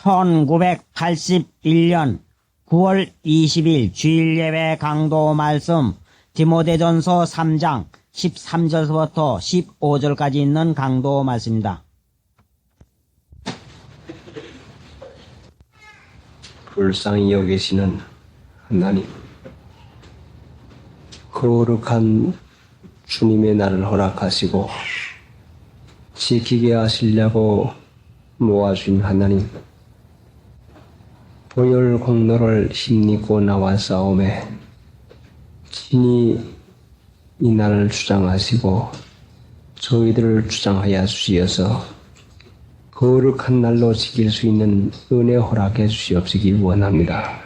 1981년 9월 20일 주일예배 강도 말씀 디모데전서 3장 13절부터 15절까지 있는 강도 말씀입니다. 불쌍히 여기시는 하나님, 거룩한 주님의 날을 허락하시고 지키게 하시려고 모아주신 하나님, 보혈 공로를 힘입고 나와싸움에 친히 이 날을 주장하시고 저희들을 주장하여 주시어서 거룩한 날로 지킬 수 있는 은혜 허락해 주시옵시기 원합니다.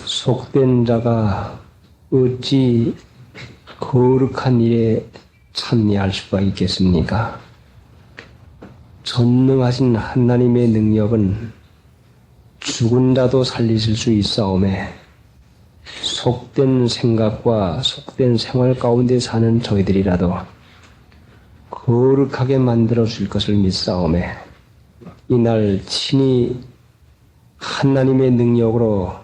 속된 자가 어찌 거룩한 일에 참여할 수가 있겠습니까? 전능하신 하나님의 능력은 죽은 자도 살리실 수 있사오매 속된 생각과 속된 생활 가운데 사는 저희들이라도 거룩하게 만들어 줄 것을 믿사오매 이날 친히 하나님의 능력으로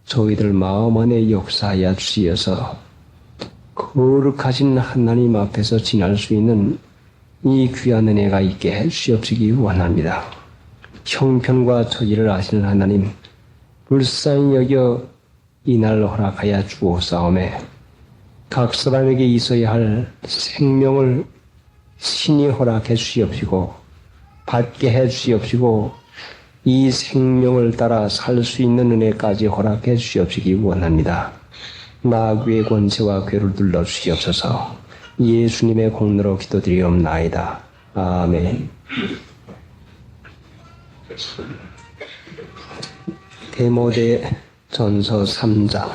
저희들 마음 안에 역사하여 주시어서 거룩하신 하나님 앞에서 지날 수 있는 이 귀한 은혜가 있게 해 주시옵시기 원합니다. 형편과 처지를 아시는 하나님, 불쌍히 여겨 이날 허락하여 주옵사오매 각 사람에게 있어야 할 생명을 신이 허락해 주시옵시고 받게 해 주시옵시고 이 생명을 따라 살 수 있는 은혜까지 허락해 주시옵시기 원합니다. 마귀의 권세와 괴를 둘러 주시옵소서. 예수님의 공로로 기도드리옵나이다. 아멘. 디모데 전서 3장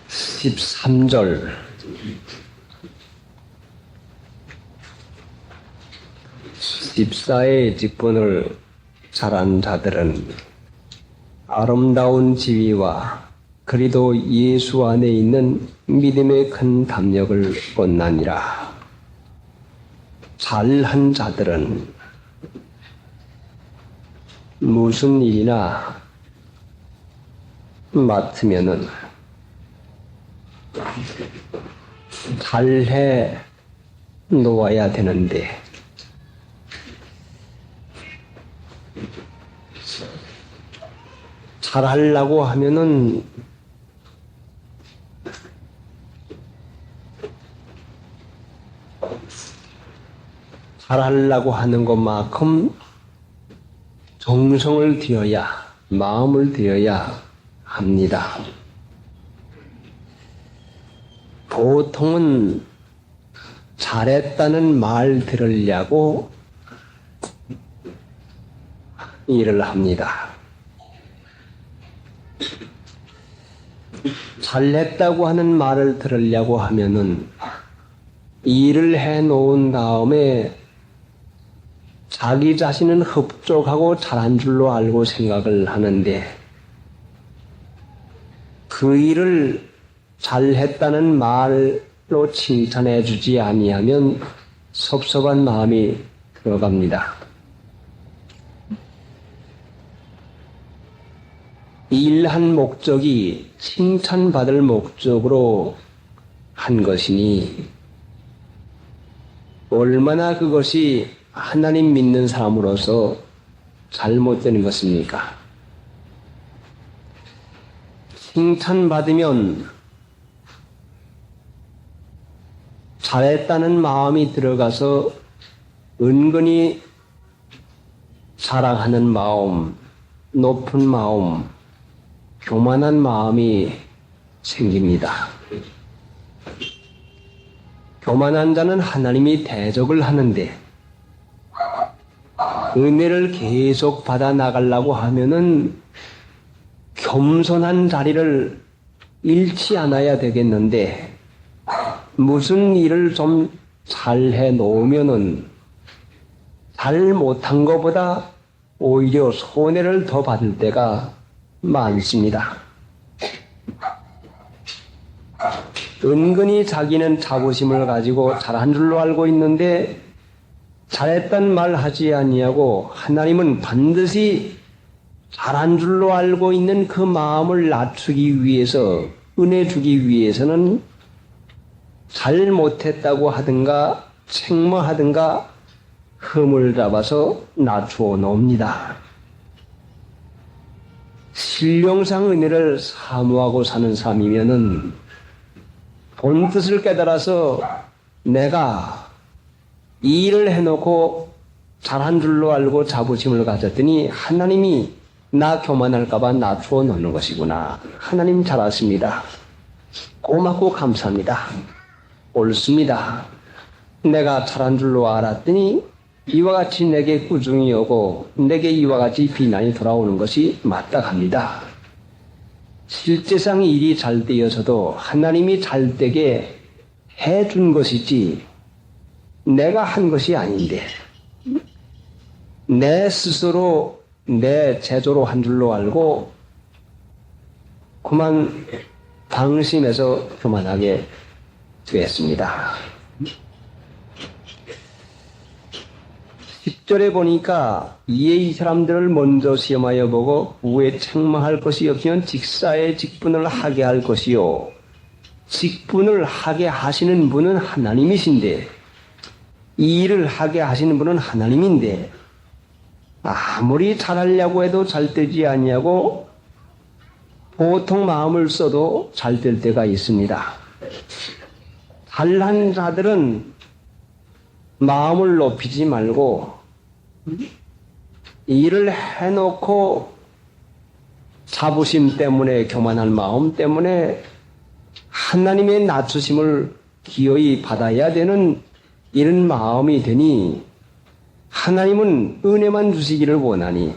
13절 집사의 직분을 잘한 자들은 아름다운 지위와 그리도 예수 안에 있는 믿음의 큰 담력을 얻나니라. 잘한 자들은 무슨 일이나 맡으면은 잘해 놓아야 되는데 잘하려고 하면은 잘하려고 하는 것만큼 정성을 들여야, 마음을 들여야 합니다. 보통은 잘했다는 말 들으려고 일을 합니다. 잘했다고 하는 말을 들으려고 하면은 일을 해 놓은 다음에 자기 자신은 흡족하고 잘한 줄로 알고 생각을 하는데 그 일을 잘했다는 말로 칭찬해 주지 아니하면 섭섭한 마음이 들어갑니다. 일한 목적이 칭찬받을 목적으로 한 것이니 얼마나 그것이 하나님 믿는 사람으로서 잘못된 것입니까? 칭찬받으면 잘했다는 마음이 들어가서 은근히 사랑하는 마음, 높은 마음, 교만한 마음이 생깁니다. 교만한 자는 하나님이 대적을 하는데 은혜를 계속 받아 나가려고 하면은 겸손한 자리를 잃지 않아야 되겠는데 무슨 일을 좀 잘해 놓으면은 잘 못한 것보다 오히려 손해를 더 받을 때가 많습니다. 은근히 자기는 자부심을 가지고 잘한 줄로 알고 있는데 잘했단 말 하지 아니하고 하나님은 반드시 잘한 줄로 알고 있는 그 마음을 낮추기 위해서 은혜 주기 위해서는 잘못했다고 하든가 책망하든가 흠을 잡아서 낮추어 놓습니다. 신령상 은혜를 사모하고 사는 삶이면은 본 뜻을 깨달아서 내가 이 일을 해놓고 잘한 줄로 알고 자부심을 가졌더니 하나님이 나 교만할까봐 낮추어 놓는 것이구나. 하나님 잘 아십니다. 고맙고 감사합니다. 옳습니다. 내가 잘한 줄로 알았더니 이와 같이 내게 꾸중이 오고 내게 이와 같이 비난이 돌아오는 것이 마땅합니다. 실제상 일이 잘 되어서도 하나님이 잘 되게 해준 것이지 내가 한 것이 아닌데 내 스스로 내 제조로 한 줄로 알고 그만 방심해서 교만하게 되었습니다. 10절에 보니까 이에 이 사람들을 먼저 시험하여 보고 후에 책망할 것이 없으면 직사에 직분을 하게 할 것이요. 직분을 하게 하시는 분은 하나님이신데 이 일을 하게 하시는 분은 하나님인데 아무리 잘하려고 해도 잘 되지 아니하고 보통 마음을 써도 잘 될 때가 있습니다. 잘한 자들은 마음을 높이지 말고 일을 해놓고 자부심 때문에 교만한 마음 때문에 하나님의 낮추심을 기어이 받아야 되는 이런 마음이 되니 하나님은 은혜만 주시기를 원하니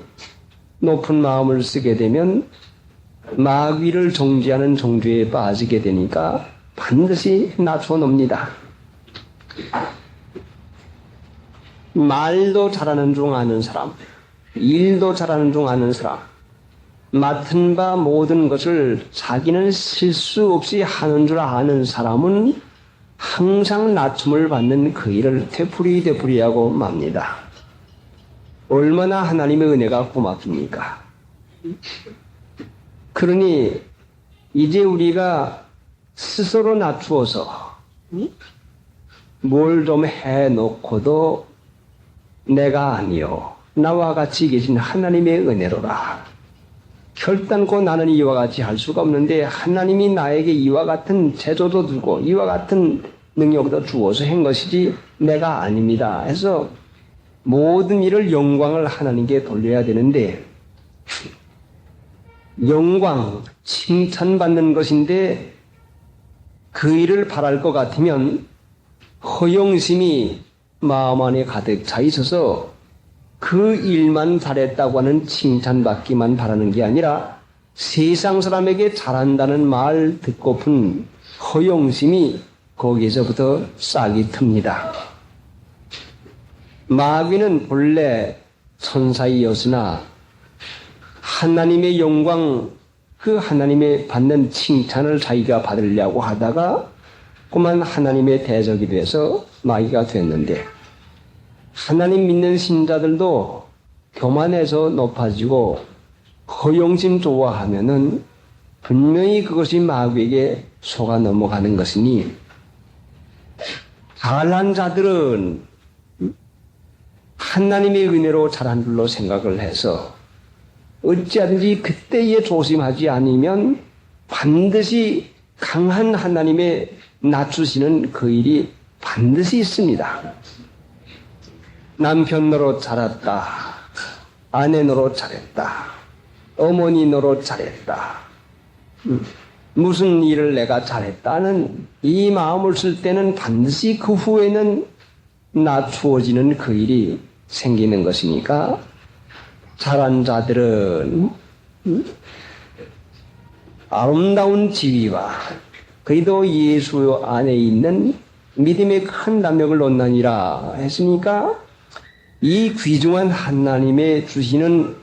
높은 마음을 쓰게 되면 마귀를 정죄하는 정죄에 빠지게 되니까 반드시 낮춰 놓습니다. 말도 잘하는 중 아는 사람, 일도 잘하는 중 아는 사람, 맡은 바 모든 것을 자기는 실수 없이 하는 줄 아는 사람은 항상 낮춤을 받는 그 일을 되풀이하고 맙니다. 얼마나 하나님의 은혜가 고맙습니까? 그러니 이제 우리가 스스로 낮추어서 뭘 좀 해놓고도 내가 아니요 나와 같이 계신 하나님의 은혜로라. 결단코 나는 이와 같이 할 수가 없는데 하나님이 나에게 이와 같은 제조도 주고 이와 같은 능력도 주어서 한 것이지 내가 아닙니다. 해서 모든 일을 영광을 하나님께 돌려야 되는데 영광, 칭찬받는 것인데 그 일을 바랄 것 같으면 허영심이 마음 안에 가득 차 있어서 그 일만 잘했다고 하는 칭찬받기만 바라는 게 아니라 세상 사람에게 잘한다는 말 듣고픈 허영심이 거기에서부터 싹이 틉니다. 마귀는 본래 천사이었으나 하나님의 영광, 그 하나님의 받는 칭찬을 자기가 받으려고 하다가 그만 하나님의 대적이 돼서 마귀가 됐는데 하나님 믿는 신자들도 교만해서 높아지고 허영심 좋아하면은 분명히 그것이 마귀에게 속아 넘어가는 것이니 잘난 자들은 하나님의 은혜로 잘한 줄로 생각을 해서 어찌하든지 그때에 조심하지 않으면 반드시 강한 하나님의 낮추시는 그 일이 반드시 있습니다. 남편 노릇 잘했다. 아내 노릇 잘했다. 어머니 노릇 잘했다. 무슨 일을 내가 잘했다는 이 마음을 쓸 때는 반드시 그 후에는 낮추어지는 그 일이 생기는 것이니까 잘한 자들은 아름다운 지위와 그리도 예수 안에 있는 믿음의 큰 담력을 얻나니라 했으니까 이 귀중한 하나님의 주시는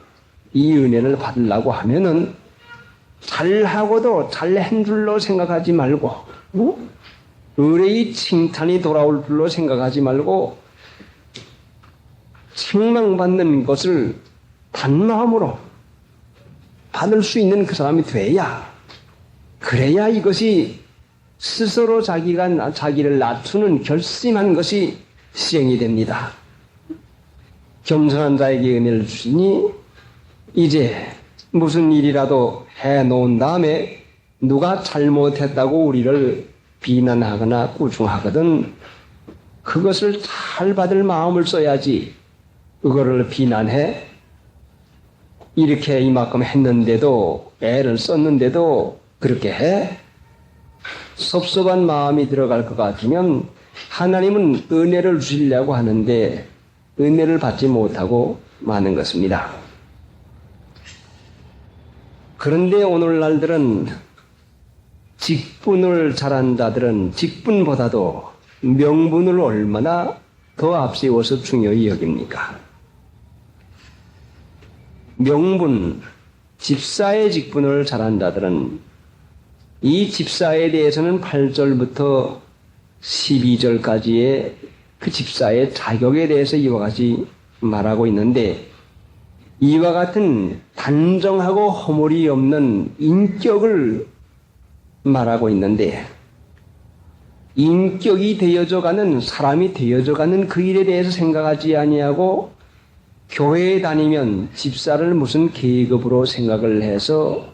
이 은혜를 받으려고 하면은 잘하고도 잘한 줄로 생각하지 말고 의뢰의 칭찬이 돌아올 줄로 생각하지 말고 책망받는 것을 단마음으로 받을 수 있는 그 사람이 돼야, 그래야 이것이 스스로 자기를 낮추는 결심한 것이 시행이 됩니다. 겸손한 자에게 은혜를 주시니 이제 무슨 일이라도 해놓은 다음에 누가 잘못했다고 우리를 비난하거나 꾸중하거든 그것을 잘 받을 마음을 써야지, 그거를 비난해 이렇게 이만큼 했는데도, 애를 썼는데도 그렇게 해? 섭섭한 마음이 들어갈 것 같으면 하나님은 은혜를 주시려고 하는데 은혜를 받지 못하고 마는 것입니다. 그런데 오늘날들은 직분을 잘한 자들은 직분보다도 명분을 얼마나 더 앞세워서 중요히 여깁니까? 명분, 집사의 직분을 잘한 자들은 이 집사에 대해서는 8절부터 12절까지의 그 집사의 자격에 대해서 이와 같이 말하고 있는데, 이와 같은 단정하고 허물이 없는 인격을 말하고 있는데, 인격이 되어져가는, 사람이 되어져가는 그 일에 대해서 생각하지 아니하고 교회에 다니면 집사를 무슨 계급으로 생각을 해서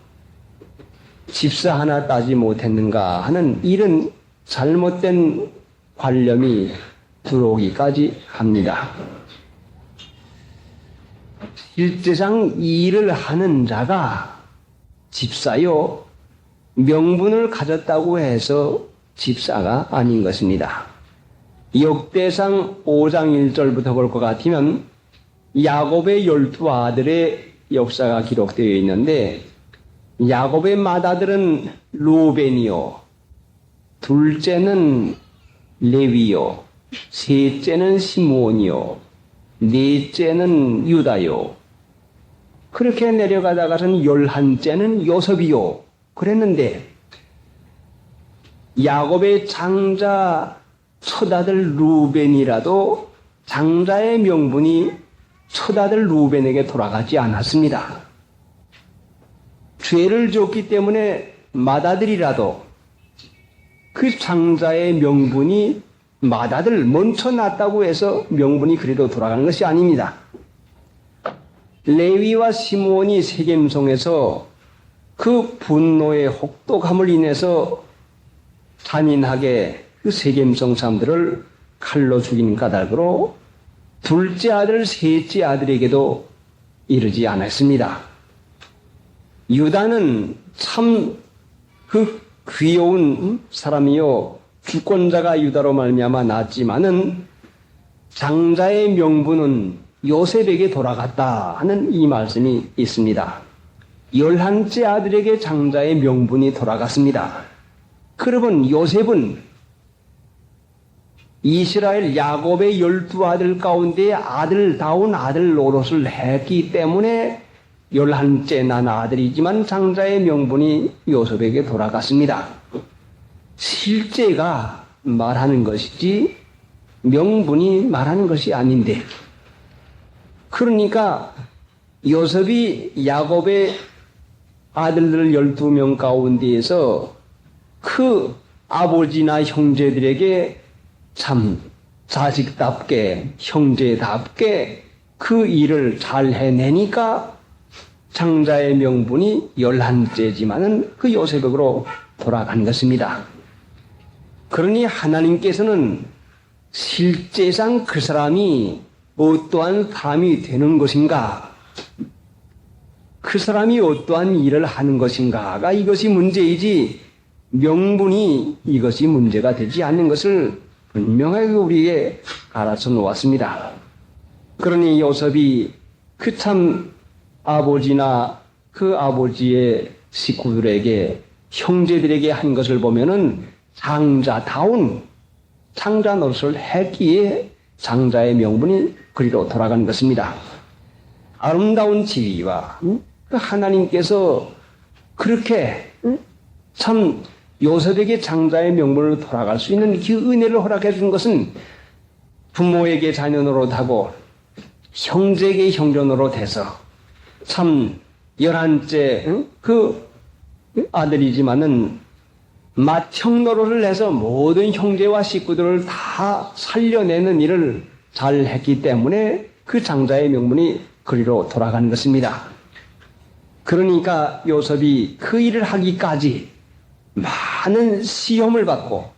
집사 하나 따지 못했는가 하는 이런 잘못된 관념이 들어오기까지 합니다. 실제상 이 일을 하는 자가 집사요, 명분을 가졌다고 해서 집사가 아닌 것입니다. 역대상 5장 1절부터 볼 것 같으면 야곱의 12아들의 역사가 기록되어 있는데, 야곱의 맏아들은 루벤이요, 둘째는 레위요, 셋째는 시므온이요, 넷째는 유다요, 그렇게 내려가다가는 11째는 요셉이요 그랬는데, 야곱의 장자 첫아들 루벤이라도 장자의 명분이 첫아들 루벤에게 돌아가지 않았습니다. 죄를 졌기 때문에 맏아들이라도 그 장자의 명분이 맏아들 먼저 낳았다고 해서 명분이 그래도 돌아가는 것이 아닙니다. 레위와 시므온이 세겜성에서 그 분노의 혹독함을 인해서 잔인하게 그 세겜성 사람들을 칼로 죽인 까닭으로 둘째 아들, 셋째 아들에게도 이르지 않았습니다. 유다는 참 그 귀여운 사람이요, 주권자가 유다로 말미암아 낳았지만은 장자의 명분은 요셉에게 돌아갔다 하는 이 말씀이 있습니다. 11째 아들에게 장자의 명분이 돌아갔습니다. 그러면 요셉은 이스라엘 야곱의 12아들 가운데 아들다운 아들 노릇을 했기 때문에 11째 난 아들이지만 장자의 명분이 요셉에게 돌아갔습니다. 실제가 말하는 것이지 명분이 말하는 것이 아닌데, 그러니까 요셉이 야곱의 아들들 12명 가운데에서 그 아버지나 형제들에게 참 자식답게 형제답게 그 일을 잘 해내니까 장자의 명분이 11째지만은 그 요셉에게로 돌아간 것입니다. 그러니 하나님께서는 실제상 그 사람이 어떠한 사람이 되는 것인가, 그 사람이 어떠한 일을 하는 것인가가 이것이 문제이지 명분이 이것이 문제가 되지 않는 것을 분명하게 우리에게 가르쳐 놓았습니다. 그러니 요셉이 그 참 아버지나 그 아버지의 식구들에게, 형제들에게 한 것을 보면은 장자다운 장자 노릇을 했기에 장자의 명분이 그리로 돌아간 것입니다. 아름다운 지위와 그 하나님께서 그렇게 참 요셉에게 장자의 명분으로 돌아갈 수 있는 그 은혜를 허락해 준 것은 부모에게 자녀 노릇하고 형제에게 형제 노릇해서 참 11째 그 아들이지만은 맏형 노릇을 해서 모든 형제와 식구들을 다 살려내는 일을 잘 했기 때문에 그 장자의 명분이 그리로 돌아간 것입니다. 그러니까 요셉이 그 일을 하기까지 많은 시험을 받고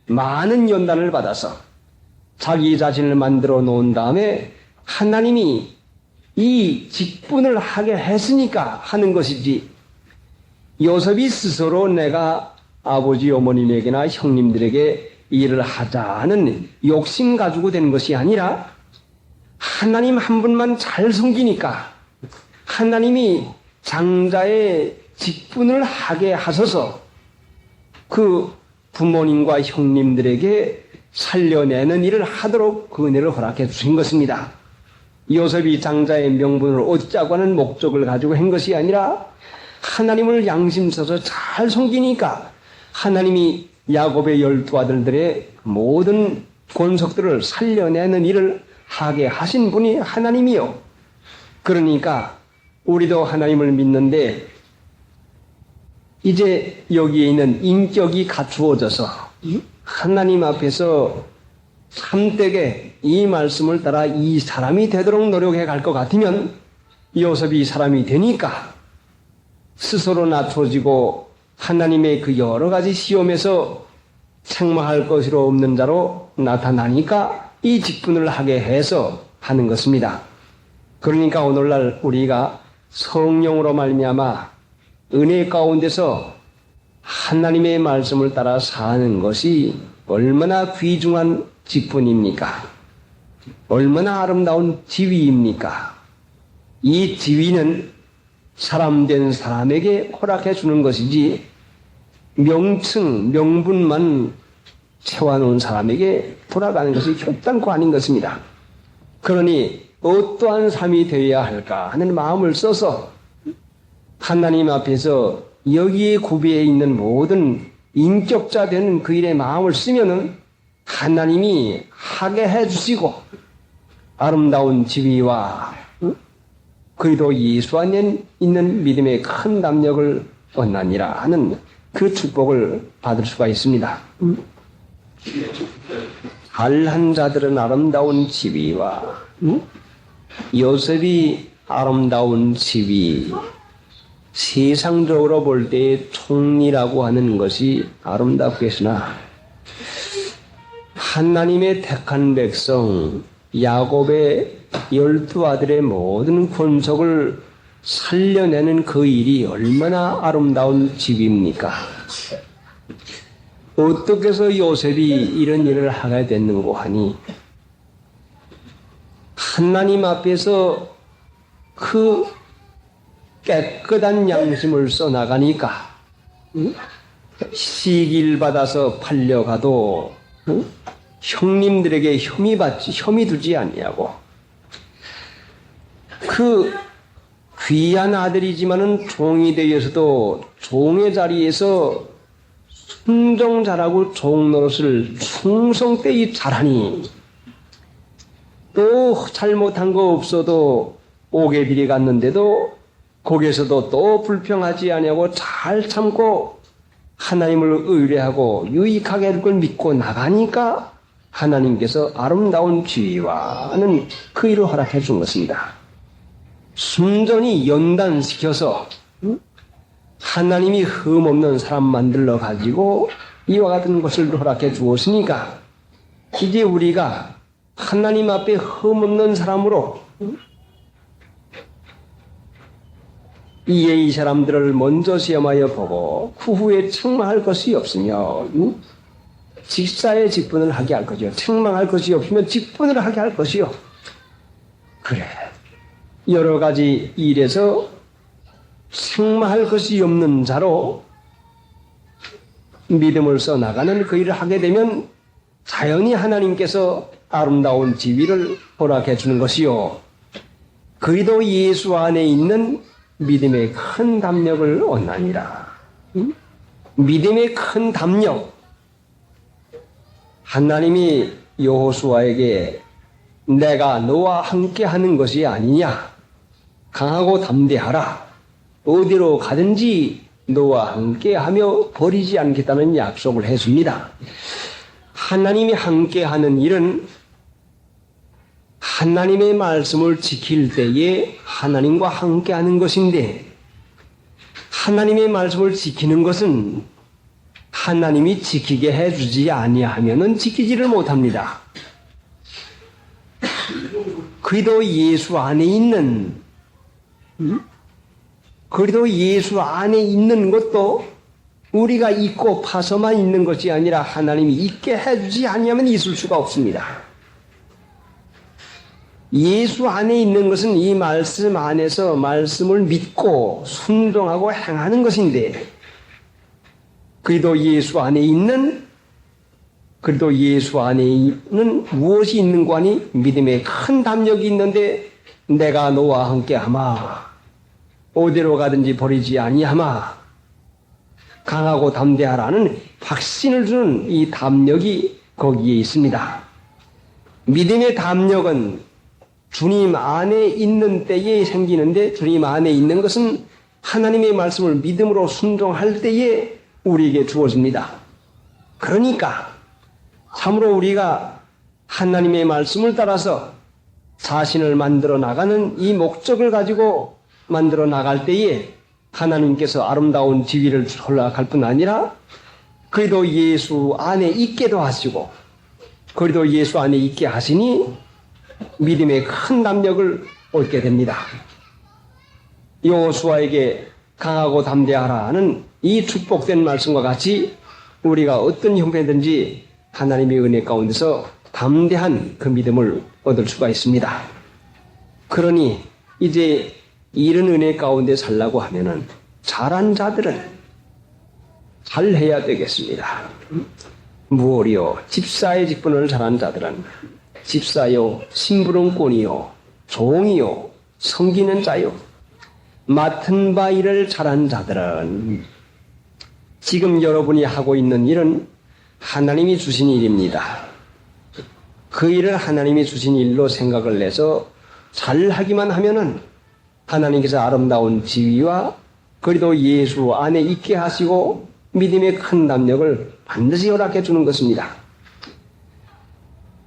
많은 연단을 받아서 자기 자신을 만들어 놓은 다음에 하나님이 이 직분을 하게 했으니까 하는 것이지, 요셉이 스스로 내가 아버지 어머님에게나 형님들에게 일을 하자는 욕심 가지고 된 것이 아니라 하나님 한 분만 잘 섬기니까 하나님이 장자의 직분을 하게 하셔서 그 부모님과 형님들에게 살려내는 일을 하도록 그 은혜를 허락해 주신 것입니다. 요셉이 장자의 명분을 얻자고 하는 목적을 가지고 한 것이 아니라 하나님을 양심서서 잘 섬기니까 하나님이 야곱의 12아들들의 모든 권속들을 살려내는 일을 하게 하신 분이 하나님이요. 그러니까 우리도 하나님을 믿는데 이제 여기에 있는 인격이 갖추어져서 하나님 앞에서 참되게 이 말씀을 따라 이 사람이 되도록 노력해 갈 것 같으면 요셉이 사람이 되니까 스스로 낮춰지고 하나님의 그 여러 가지 시험에서 책망할 것으로 없는 자로 나타나니까 이 직분을 하게 해서 하는 것입니다. 그러니까 오늘날 우리가 성령으로 말미암아 은혜 가운데서 하나님의 말씀을 따라 사는 것이 얼마나 귀중한 직분입니까? 얼마나 아름다운 지위입니까? 이 지위는 사람 된 사람에게 허락해 주는 것이지 명칭, 명분만 채워놓은 사람에게 돌아가는 것이 결단코 아닌 것입니다. 그러니 어떠한 삶이 되어야 할까 하는 마음을 써서 하나님 앞에서 여기에 구비해 있는 모든 인격자 되는 그 일에 마음을 쓰면은 하나님이 하게 해주시고 아름다운 지위와 그리도 예수 안에 있는 믿음의 큰 담력을 얻나니라 하는 그 축복을 받을 수가 있습니다. 잘한 자들은 아름다운 지위와 요셉이 아름다운 지위, 세상적으로 볼 때의 총리라고 하는 것이 아름답겠으나 하나님의 택한 백성 야곱의 12아들의 모든 권속을 살려내는 그 일이 얼마나 아름다운 지위입니까? 어떻게 해서 요셉이 이런 일을 하게 됐는고 하니 하나님 앞에서 그 깨끗한 양심을 써나가니까 시기를 받아서 팔려가도 형님들에게 혐의 두지 않냐고. 그 귀한 아들이지만은 종이 되어서도 종의 자리에서 순종 잘하고 종 노릇을 충성되이 잘하니 또 잘못한 거 없어도 옥에 들이갔는데도 거기에서도 또 불평하지 아니하고 잘 참고 하나님을 의뢰하고 유익하게 할 걸 믿고 나가니까 하나님께서 아름다운 지위와는 그 일을 허락해 준 것입니다. 순전히 연단시켜서 하나님이 흠없는 사람 만들어 가지고 이와 같은 것을 허락해 주었으니까 이제 우리가 하나님 앞에 흠없는 사람으로 이에 이 사람들을 먼저 시험하여 보고 그 후에 책망할 것이 없으며 직사의 직분을 하게 할 것이요. 책망할 것이 없으면 직분을 하게 할 것이요. 그래. 여러 가지 일에서 책망할 것이 없는 자로 믿음을 써나가는 그 일을 하게 되면 자연히 하나님께서 아름다운 지위를 허락해 주는 것이요. 그리도 예수 안에 있는 믿음의 큰 담력을 얻나니라. 믿음의 큰 담력. 하나님이 여호수아에게 내가 너와 함께 하는 것이 아니냐. 강하고 담대하라. 어디로 가든지 너와 함께 하며 버리지 않겠다는 약속을 했습니다. 하나님이 함께 하는 일은 하나님의 말씀을 지킬 때에 하나님과 함께 하는 것인데, 하나님의 말씀을 지키는 것은 하나님이 지키게 해주지 아니하면은 지키지를 못합니다. 그리도 예수 안에 있는 것도 우리가 있고 파서만 있는 것이 아니라 하나님이 있게 해주지 아니하면 있을 수가 없습니다. 예수 안에 있는 것은 이 말씀 안에서 말씀을 믿고 순종하고 행하는 것인데, 그래도 예수 안에 있는 무엇이 있는고 하니 믿음의 큰 담력이 있는데, 내가 너와 함께 하마, 어디로 가든지 버리지 아니하마, 강하고 담대하라는 확신을 주는 이 담력이 거기에 있습니다. 믿음의 담력은 주님 안에 있는 때에 생기는데, 주님 안에 있는 것은 하나님의 말씀을 믿음으로 순종할 때에 우리에게 주어집니다. 그러니까 참으로 우리가 하나님의 말씀을 따라서 자신을 만들어 나가는 이 목적을 가지고 만들어 나갈 때에 하나님께서 아름다운 지위를 허락할 뿐 아니라 그래도 예수 안에 있게도 하시고, 그래도 예수 안에 있게 하시니 믿음의 큰 담력을 얻게 됩니다. 여호수아에게 강하고 담대하라는 이 축복된 말씀과 같이 우리가 어떤 형편이든지 하나님의 은혜 가운데서 담대한 그 믿음을 얻을 수가 있습니다. 그러니 이제 이런 은혜 가운데 살라고 하면은 잘한 자들은 잘해야 되겠습니다. 무엇이요? 집사의 직분을 잘한 자들은 집사요, 심부름꾼이요, 종이요, 섬기는 자요, 맡은 바 일을 잘한 자들은 지금 여러분이 하고 있는 일은 하나님이 주신 일입니다. 그 일을 하나님이 주신 일로 생각을 해서 잘하기만 하면은 하나님께서 아름다운 지위와 그리도 예수 안에 있게 하시고 믿음의 큰 담력을 반드시 허락해 주는 것입니다.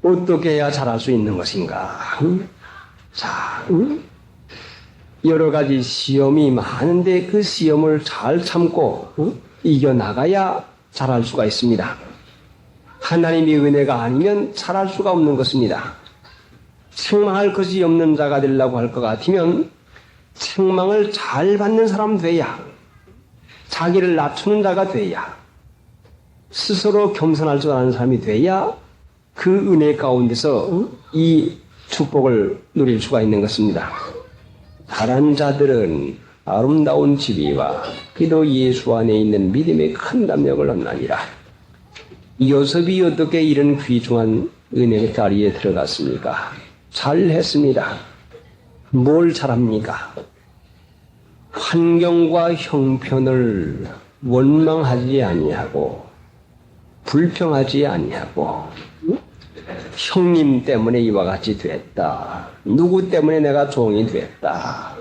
어떻게 해야 잘할 수 있는 것인가? 자, 여러 가지 시험이 많은데 그 시험을 잘 참고 이겨나가야 잘할 수가 있습니다. 하나님의 은혜가 아니면 잘할 수가 없는 것입니다. 책망할 것이 없는 자가 되려고 할 것 같으면 책망을 잘 받는 사람 돼야, 자기를 낮추는 자가 돼야, 스스로 겸손할 줄 아는 사람이 돼야 그 은혜 가운데서 이 축복을 누릴 수가 있는 것입니다. 잘한 자들은 아름다운 지위와 그도 예수 안에 있는 믿음의 큰 담력을 얻나니라. 요셉이 어떻게 이런 귀중한 은혜의 자리에 들어갔습니까? 잘했습니다. 뭘 잘합니까? 환경과 형편을 원망하지 아니하고 불평하지 아니하고, 형님 때문에 이와 같이 됐다, 누구 때문에 내가 종이 됐다,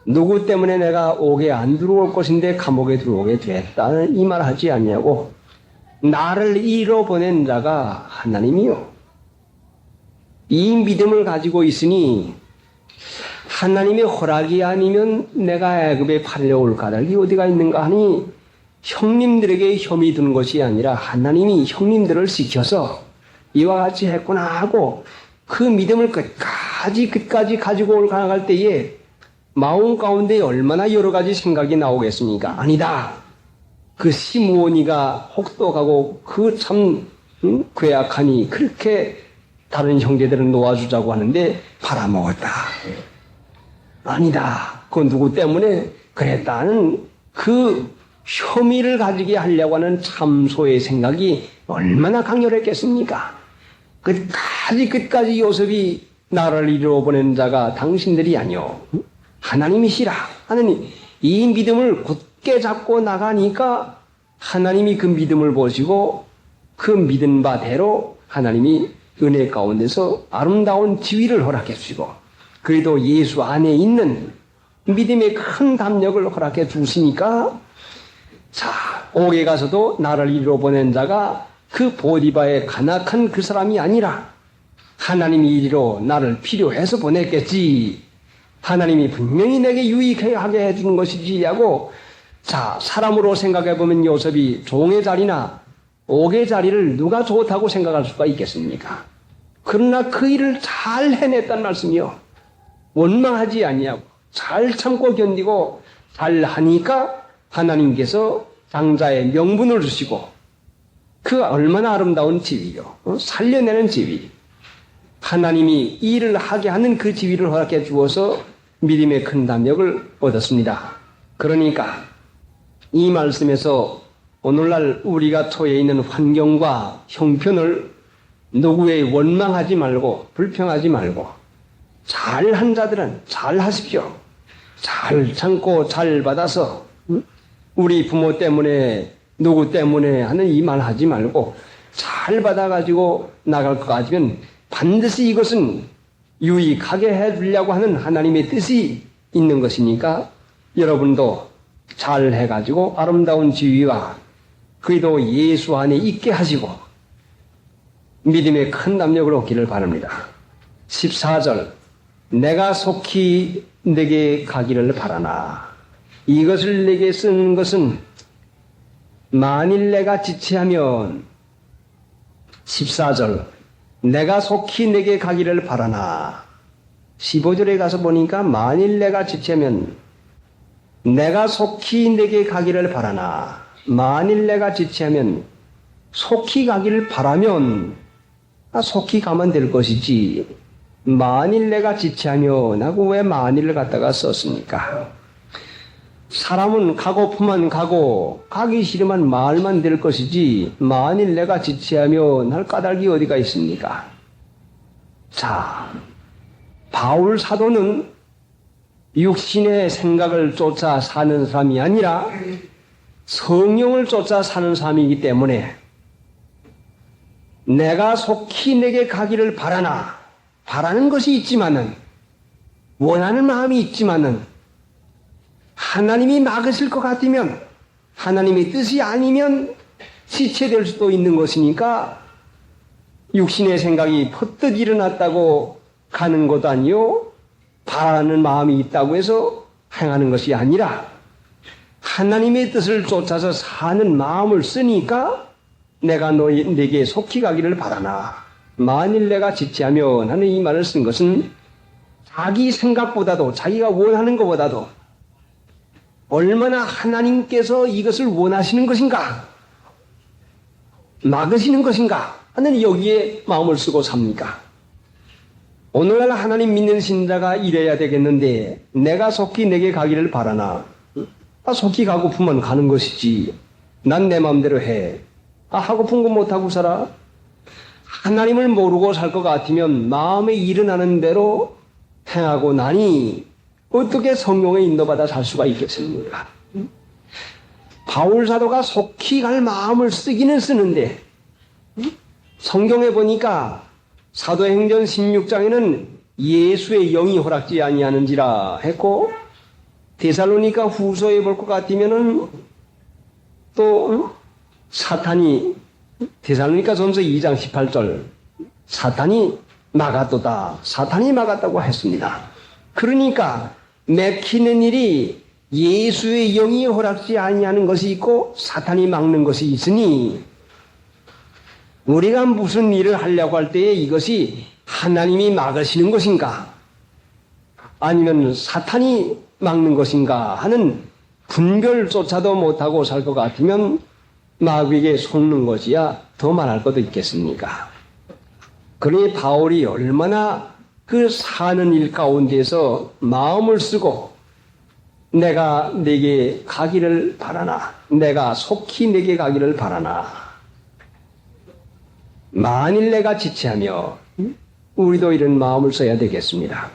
누구 때문에 내가 옥에 안 들어올 것인데 감옥에 들어오게 됐다, 이 말 하지 아니하고 나를 이로 보낸 자가 하나님이요, 이 믿음을 가지고 있으니 하나님의 허락이 아니면 내가 애굽에 팔려올 까닭이 어디가 있는가 하니, 형님들에게 혐의 두는 것이 아니라 하나님이 형님들을 지켜서 이와 같이 했구나 하고 그 믿음을 끝까지 가지고 올라갈 때에 마음 가운데 얼마나 여러 가지 생각이 나오겠습니까? 아니다. 그 시므온이가 혹독하고 그 참 괴악하니 그렇게 다른 형제들은 놓아주자고 하는데 팔아먹었다. 아니다. 그건 누구 때문에 그랬다는 그 혐의를 가지게 하려고 하는 참소의 생각이 얼마나 강렬했겠습니까? 끝까지 요셉이 나를 이루어 보낸 자가 당신들이 아니오, 하나님이시라 하느니 이 믿음을 굳게 잡고 나가니까 하나님이 그 믿음을 보시고 그 믿은 바대로 하나님이 은혜 가운데서 아름다운 지위를 허락해 주시고 그래도 예수 안에 있는 믿음의 큰 담력을 허락해 주시니까 자, 옥에 가서도 나를 이리로 보낸 자가 그 보디바의 간악한 그 사람이 아니라 하나님이 이리로 나를 필요해서 보냈겠지. 하나님이 분명히 내게 유익하게 해주는 것이지 하고 자, 사람으로 생각해보면 요셉이 종의 자리나 옥의 자리를 누가 좋다고 생각할 수가 있겠습니까? 그러나 그 일을 잘 해냈단 말씀이요. 원망하지 아니하고 잘 참고 견디고 잘 하니까 하나님께서 장자의 명분을 주시고 그 얼마나 아름다운 지위요. 살려내는 지위. 하나님이 일을 하게 하는 그 지위를 허락해 주어서 믿음의 큰 담력을 얻었습니다. 그러니까 이 말씀에서 오늘날 우리가 처해 있는 환경과 형편을 누구에 원망하지 말고 불평하지 말고 잘한 자들은 잘 하십시오. 잘 참고 잘 받아서 우리 부모 때문에 누구 때문에 하는 이 말 하지 말고 잘 받아가지고 나갈 것 같으면 반드시 이것은 유익하게 해주려고 하는 하나님의 뜻이 있는 것이니까 여러분도 잘 해가지고 아름다운 지위와 그래도 예수 안에 있게 하시고 믿음의 큰 담력을 얻기를 바랍니다. 14절 내가 속히 내게 가기를 바라나 이것을 내게 쓰는 것은 만일 내가 지체하면 14절 내가 속히 내게 가기를 바라나 15절에 가서 보니까 만일 내가 지체하면 내가 속히 내게 가기를 바라나 만일 내가 지체하면 속히 가기를 바라면 속히 가면 될 것이지 만일 내가 지체하면 하고 왜 만일을 갖다가 썼습니까? 사람은 가고프면 가고 가기 싫으면 말만 될 것이지 만일 내가 지체하면 할 까닭이 어디가 있습니까? 자, 바울 사도는 육신의 생각을 쫓아 사는 사람이 아니라 성령을 쫓아 사는 사람이기 때문에 내가 속히 내게 가기를 바라나 바라는 것이 있지만은 원하는 마음이 있지만은 하나님이 막으실 것 같으면 하나님의 뜻이 아니면 지체될 수도 있는 것이니까 육신의 생각이 퍼뜩 일어났다고 가는 것도 아니요 바라는 마음이 있다고 해서 행하는 것이 아니라 하나님의 뜻을 쫓아서 사는 마음을 쓰니까 내가 내게 속히 가기를 바라나 만일 내가 지체하면 하는 이 말을 쓴 것은 자기 생각보다도 자기가 원하는 것보다도 얼마나 하나님께서 이것을 원하시는 것인가 막으시는 것인가 하는 여기에 마음을 쓰고 삽니까? 오늘날 하나님 믿는 신자가 이래야 되겠는데 내가 속히 내게 가기를 바라나 속히 가고프면 가는 것이지 난 내 마음대로 해 하고픈 거 못하고 살아 하나님을 모르고 살 것 같으면 마음에 일어나는 대로 행하고 나니 어떻게 성령의 인도받아 살 수가 있겠습니까? 바울 사도가 속히 갈 마음을 쓰기는 쓰는데 성경에 보니까 사도행전 16장에는 예수의 영이 허락지 아니하는지라 했고 데살로니가 후서에 볼 것 같으면은 또 사탄이 데살로니가 전서 2장 18절 사탄이 막았도다 사탄이 막았다고 했습니다. 그러니까 막히는 일이 예수의 영이 허락지 아니하는 것이 있고 사탄이 막는 것이 있으니 우리가 무슨 일을 하려고 할 때에 이것이 하나님이 막으시는 것인가 아니면 사탄이 막는 것인가 하는 분별조차도 못하고 살 것 같으면 마귀에게 속는 것이야 더 말할 것도 있겠습니까? 그러니 바울이 얼마나 그 사는 일 가운데서 마음을 쓰고 내가 내게 가기를 바라나 내가 속히 내게 가기를 바라나 만일 내가 지체하며 우리도 이런 마음을 써야 되겠습니다.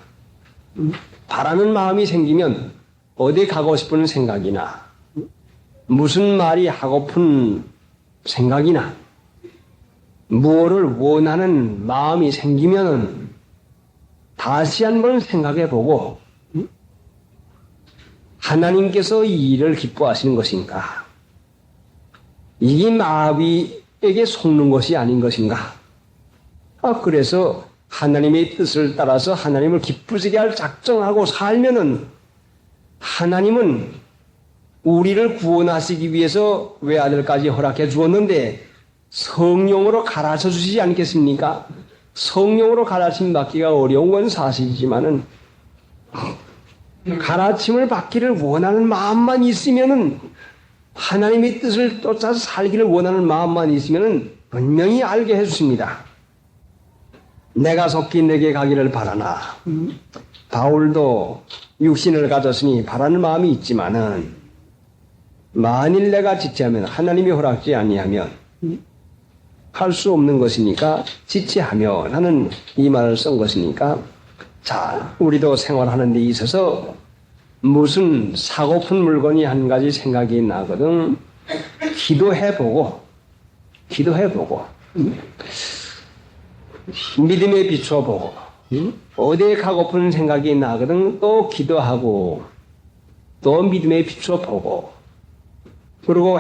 바라는 마음이 생기면 어디 가고 싶은 생각이나 무슨 말이 하고픈 생각이나 무엇을 원하는 마음이 생기면은 다시 한번 생각해 보고 하나님께서 이 일을 기뻐하시는 것인가? 이게 마귀에게 속는 것이 아닌 것인가? 그래서 하나님의 뜻을 따라서 하나님을 기쁘시게 할 작정하고 살면은 하나님은 우리를 구원하시기 위해서 외아들까지 허락해 주었는데 성령으로 가르쳐 주시지 않겠습니까? 성령으로 가르침 받기가 어려운 건 사실이지만은 가르침을 받기를 원하는 마음만 있으면은 하나님의 뜻을 쫓아서 살기를 원하는 마음만 있으면은 분명히 알게 해주십니다. 내가 속히 내게 가기를 바라나. 바울도 육신을 가졌으니 바라는 마음이 있지만은 만일 내가 지체하면 하나님이 허락지 아니하면 할 수 없는 것이니까 지체하며 나는 이 말을 쓴 것이니까 자 우리도 생활하는 데 있어서 무슨 사고픈 물건이 한 가지 생각이 나거든 기도해보고 믿음에 비추어보고 어디에 가고픈 생각이 나거든 또 기도하고 또 믿음에 비추어보고 그리고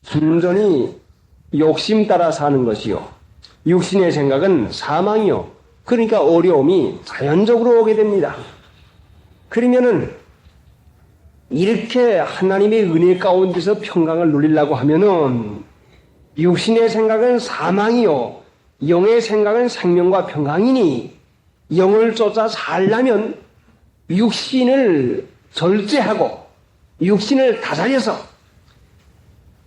순전히 욕심 따라 사는 것이요. 육신의 생각은 사망이요. 그러니까 어려움이 자연적으로 오게 됩니다. 그러면은 이렇게 하나님의 은혜 가운데서 평강을 누리려고 하면은 육신의 생각은 사망이요. 영의 생각은 생명과 평강이니 영을 쫓아 살려면 육신을 절제하고 육신을 다스려서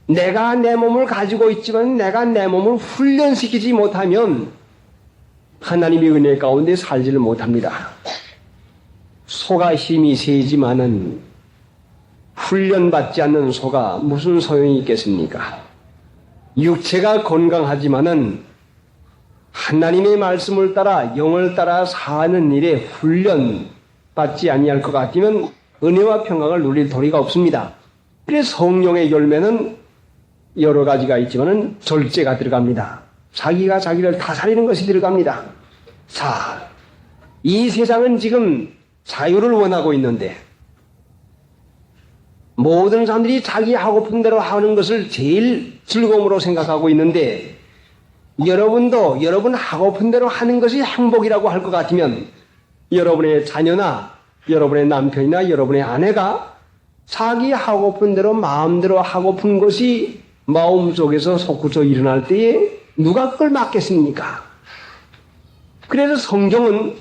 내가 내 몸을 가지고 있지만 내가 내 몸을 훈련시키지 못하면 하나님의 은혜 가운데 살지를 못합니다. 소가 힘이 세지만은 훈련받지 않는 소가 무슨 소용이 있겠습니까? 육체가 건강하지만은 하나님의 말씀을 따라 영을 따라 사는 일에 훈련받지 아니할 것 같으면 은혜와 평강을 누릴 도리가 없습니다. 그래서 성령의 열매는 여러 가지가 있지만은 절제가 들어갑니다. 자기가 자기를 다스리는 것이 들어갑니다. 자, 이 세상은 지금 자유를 원하고 있는데 모든 사람들이 자기 하고픈 대로 하는 것을 제일 즐거움으로 생각하고 있는데 여러분도 여러분 하고픈 대로 하는 것이 행복이라고 할 것 같으면 여러분의 자녀나 여러분의 남편이나 여러분의 아내가 자기 하고픈 대로 마음대로 하고픈 것이 마음속에서 솟구쳐 일어날 때에 누가 그걸 막겠습니까? 그래서 성경은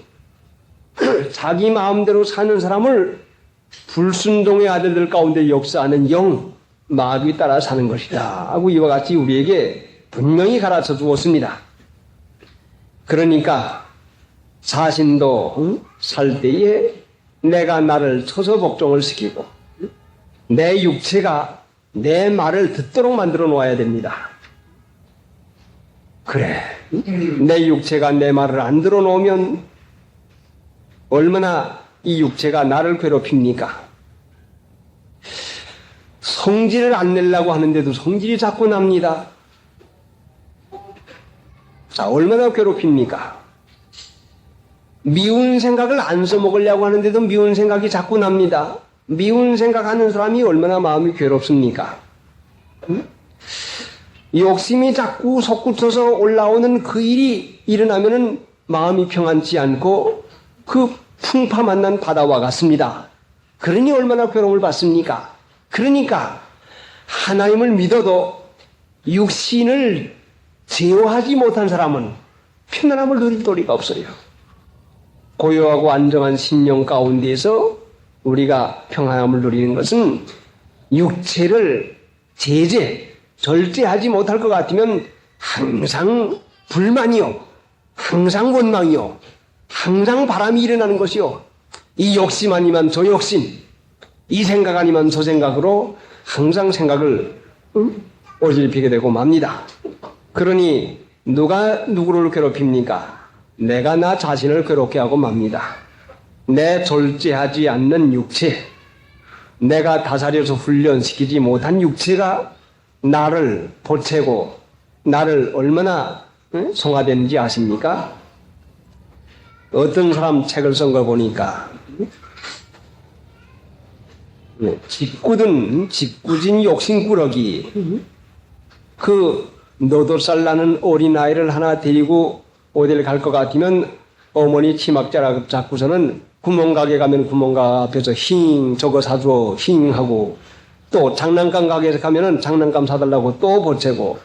자기 마음대로 사는 사람을 불순종의 아들들 가운데 역사하는 영, 마귀 따라 사는 것이다 하고 이와 같이 우리에게 분명히 가르쳐 주었습니다. 그러니까 자신도 살 때에 내가 나를 쳐서 복종을 시키고 내 육체가 내 말을 듣도록 만들어 놓아야 됩니다. 그래, 내 육체가 내 말을 안 들어 놓으면 얼마나 이 육체가 나를 괴롭힙니까? 성질을 안 내려고 하는데도 성질이 자꾸 납니다. 자, 얼마나 괴롭힙니까? 미운 생각을 안 써먹으려고 하는데도 미운 생각이 자꾸 납니다. 미운 생각하는 사람이 얼마나 마음이 괴롭습니까? 욕심이 자꾸 솟구쳐서 올라오는 그 일이 일어나면은 마음이 평안치 않고 그 풍파 만난 바다와 같습니다. 그러니 얼마나 괴로움을 받습니까? 그러니까 하나님을 믿어도 육신을 제어하지 못한 사람은 편안함을 누릴 도리가 없어요. 고요하고 안정한 심령 가운데에서 우리가 평안함을 누리는 것은 육체를 절제하지 못할 것 같으면 항상 불만이요, 항상 원망이요, 항상 바람이 일어나는 것이요. 이 욕심 아니면 저 욕심, 이 생각 아니면 저 생각으로 항상 생각을 어질피게 되고 맙니다. 그러니 누가 누구를 괴롭힙니까? 내가 나 자신을 괴롭게 하고 맙니다. 내 절제하지 않는 육체, 내가 다스려서 훈련시키지 못한 육체가 나를 보채고 나를 얼마나 송화되는지 아십니까? 어떤 사람 책을 쓴 걸 보니까 짓궂은 욕심꾸러기 그 너도살 나는 어린아이를 하나 데리고 어딜 갈 것 같으면 어머니 치막 잡고서는 구멍가게 가면 구멍가 앞에서 힝 저거 사줘 힝 하고 또 장난감 가게에서 가면은 장난감 사달라고 또 보채고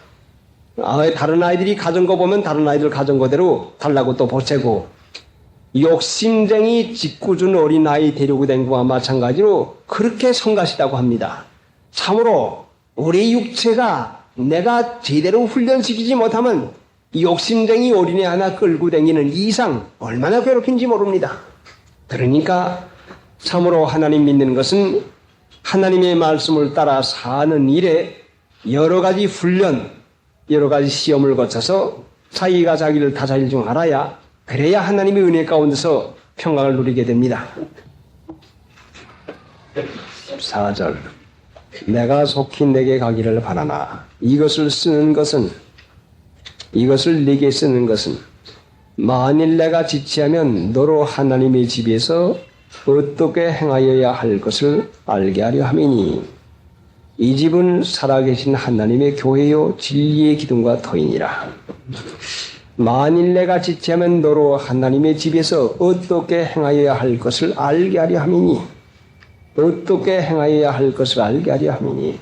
다른 아이들이 가진 거 보면 다른 아이들 가진 거대로 달라고 또 보채고 욕심쟁이 짓궂은 어린아이 데리고 된 거와 마찬가지로 그렇게 성가시다고 합니다. 참으로 우리 육체가 내가 제대로 훈련시키지 못하면 욕심쟁이 어린애 하나 끌고 다니는 이상 얼마나 괴롭힌지 모릅니다. 그러니까 참으로 하나님 믿는 것은 하나님의 말씀을 따라 사는 일에 여러 가지 훈련, 여러 가지 시험을 거쳐서 자기가 자기를 다스릴 줄 알아야 그래야 하나님의 은혜 가운데서 평강을 누리게 됩니다. 14절 내가 속히 내게 가기를 바라나 이것을 네게 쓰는 것은 만일 내가 지체하면 너로 하나님의 집에서 어떻게 행하여야 할 것을 알게 하려 함이니 이 집은 살아계신 하나님의 교회요 진리의 기둥과 터이니라. 만일 내가 지체하면 너로 하나님의 집에서 어떻게 행하여야 할 것을 알게 하려 함이니 어떻게 행하여야 할 것을 알게 하려 함이니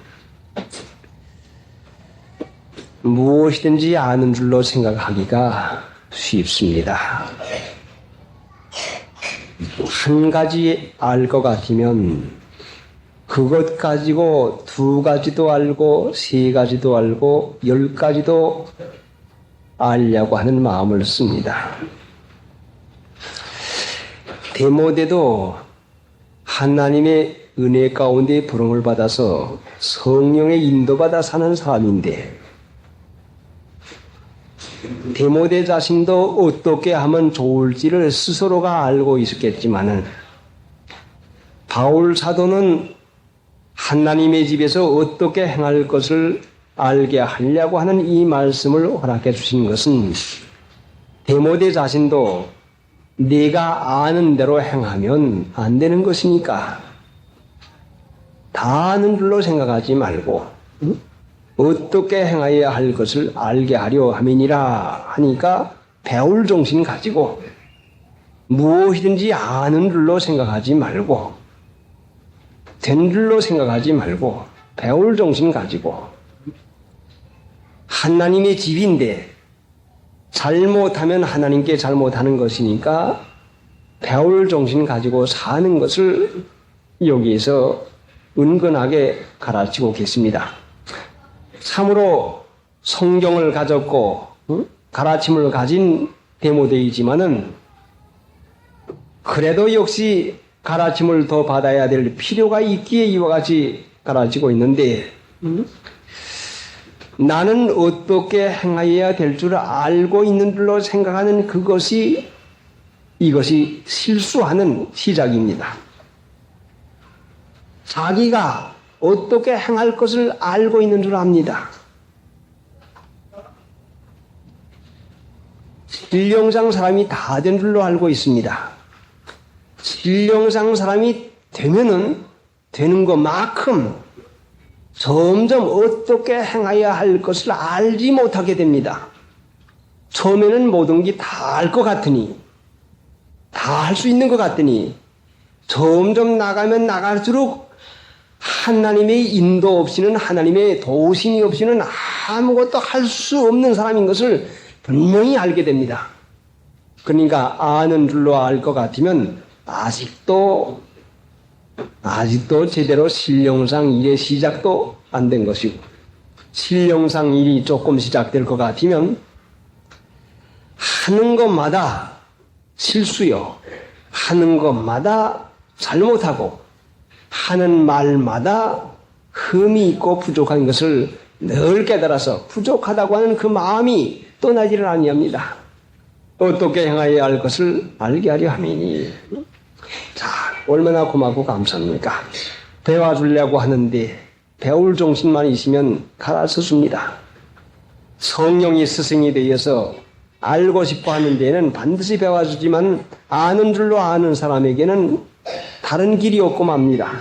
무엇이든지 아는 줄로 생각하기가 쉽습니다. 한 가지 알 것 같으면 그것 가지고 2가지도 알고 3가지도 알고 10가지도 알려고 하는 마음을 씁니다. 디모데도 하나님의 은혜 가운데 부름을 받아서 성령의 인도받아 사는 사람인데 디모데 자신도 어떻게 하면 좋을지를 스스로가 알고 있었겠지만은 바울 사도는 하나님의 집에서 어떻게 행할 것을 알게 하려고 하는 이 말씀을 허락해 주신 것은 디모데 자신도 네가 아는 대로 행하면 안 되는 것이니까 다 아는 줄로 생각하지 말고 어떻게 행하여야 할 것을 알게 하려 함이니라 하니까 배울 정신 가지고 무엇이든지 아는 줄로 생각하지 말고 된 줄로 생각하지 말고 배울 정신 가지고 하나님의 집인데 잘못하면 하나님께 잘못하는 것이니까 배울 정신 가지고 사는 것을 여기에서 은근하게 가르치고 계십니다. 참으로 성경을 가졌고 가르침을 가진 디모데이지만은 그래도 역시 가르침을 더 받아야 될 필요가 있기에 이와 같이 가르치고 있는데 나는 어떻게 행하여야 될 줄 알고 있는 줄로 생각하는 이것이 실수하는 시작입니다. 자기가 어떻게 행할 것을 알고 있는 줄 압니다. 신령상 사람이 다 된 줄로 알고 있습니다. 신령상 사람이 되면은 되는 것만큼 점점 어떻게 행해야 할 것을 알지 못하게 됩니다. 처음에는 모든 게 다 알 것 같으니 다 할 수 있는 것 같더니 점점 나가면 나갈수록 하나님의 인도 없이는 하나님의 도우심이 없이는 아무것도 할 수 없는 사람인 것을 분명히 알게 됩니다. 그러니까 아는 줄로 알 것 같으면 아직도 제대로 신령상 일의 시작도 안 된 것이고 신령상 일이 조금 시작될 것 같으면 하는 것마다 실수요. 하는 것마다 잘못하고 하는 말마다 흠이 있고 부족한 것을 늘 깨달아서 부족하다고 하는 그 마음이 떠나지를 아니합니다. 어떻게 행해야 할 것을 알게 하려 함이니 자, 얼마나 고맙고 감사합니까? 배워주려고 하는데 배울 정신만 있으면 가라앉습니다. 성령이 스승이 되어서 알고 싶어 하는 데에는 반드시 배워주지만 아는 줄로 아는 사람에게는 다른 길이 없고 맙니다.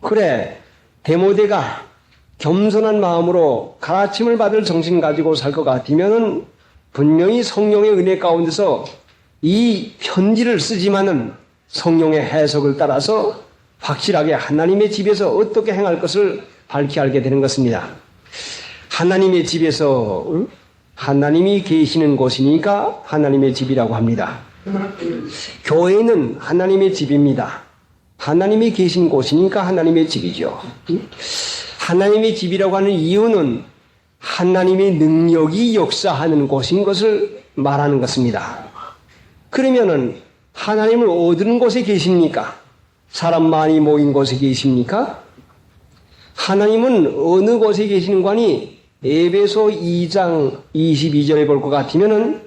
그래, 디모데가 겸손한 마음으로 가르침을 받을 정신 가지고 살 것 같으면은 분명히 성령의 은혜 가운데서 이 편지를 쓰지만은 성령의 해석을 따라서 확실하게 하나님의 집에서 어떻게 행할 것을 밝히 알게 되는 것입니다. 하나님의 집에서 하나님이 계시는 곳이니까 하나님의 집이라고 합니다. 교회는 하나님의 집입니다. 하나님이 계신 곳이니까 하나님의 집이죠. 하나님의 집이라고 하는 이유는 하나님의 능력이 역사하는 곳인 것을 말하는 것입니다. 그러면은 하나님을 어느 곳에 계십니까? 사람 많이 모인 곳에 계십니까? 하나님은 어느 곳에 계시는 관이 에베소 2장 22절에 볼 것 같으면은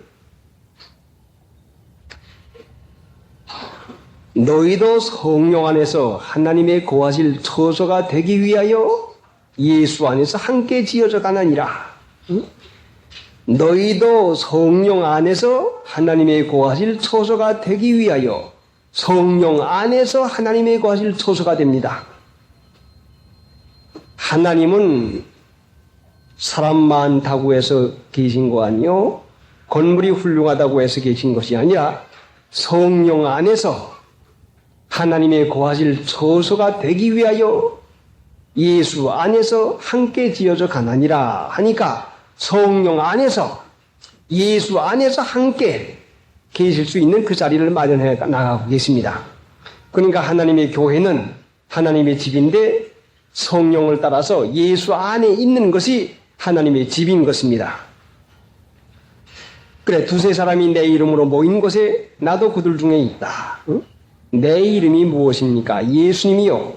너희도 성령 안에서 하나님의 거하실 처소가 되기 위하여 예수 안에서 함께 지어져 가나니라. 너희도 성령 안에서 하나님의 거하실 처소가 되기 위하여 성령 안에서 하나님의 거하실 처소가 됩니다. 하나님은 사람 많다고 해서 계신 거 아니요? 건물이 훌륭하다고 해서 계신 것이 아니라 성령 안에서 하나님의 거하실 처소가 되기 위하여 예수 안에서 함께 지어져 가나니라 하니까 성령 안에서 예수 안에서 함께 계실 수 있는 그 자리를 마련해 나가고 계십니다. 그러니까 하나님의 교회는 하나님의 집인데 성령을 따라서 예수 안에 있는 것이 하나님의 집인 것입니다. 그래, 두세 사람이 내 이름으로 모인 곳에 나도 그들 중에 있다. 내 이름이 무엇입니까? 예수님이요.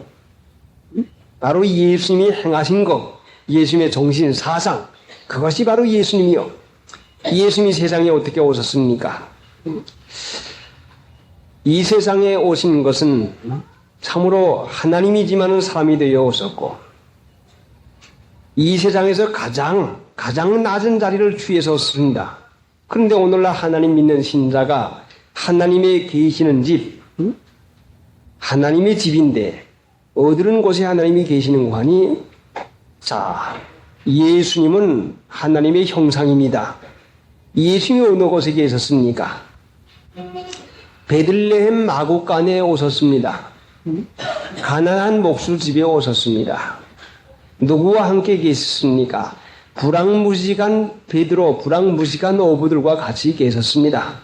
바로 예수님이 행하신 것, 예수님의 정신, 사상, 그것이 바로 예수님이요. 예수님이 세상에 어떻게 오셨습니까? 이 세상에 오신 것은 참으로 하나님이지만은 사람이 되어 오셨고, 이 세상에서 가장 낮은 자리를 취해서 씁니다. 그런데 오늘날 하나님 믿는 신자가 하나님의 계시는 집, 하나님의 집인데 어디른 곳에 하나님이 계시는 거니? 자, 예수님은 하나님의 형상입니다. 예수님이 어느 곳에 계셨습니까? 베들레헴 마곡간에 오셨습니다. 가난한 목수 집에 오셨습니다. 누구와 함께 계셨습니까? 불황무지간 베드로, 불황무지간 어부들과 같이 계셨습니다.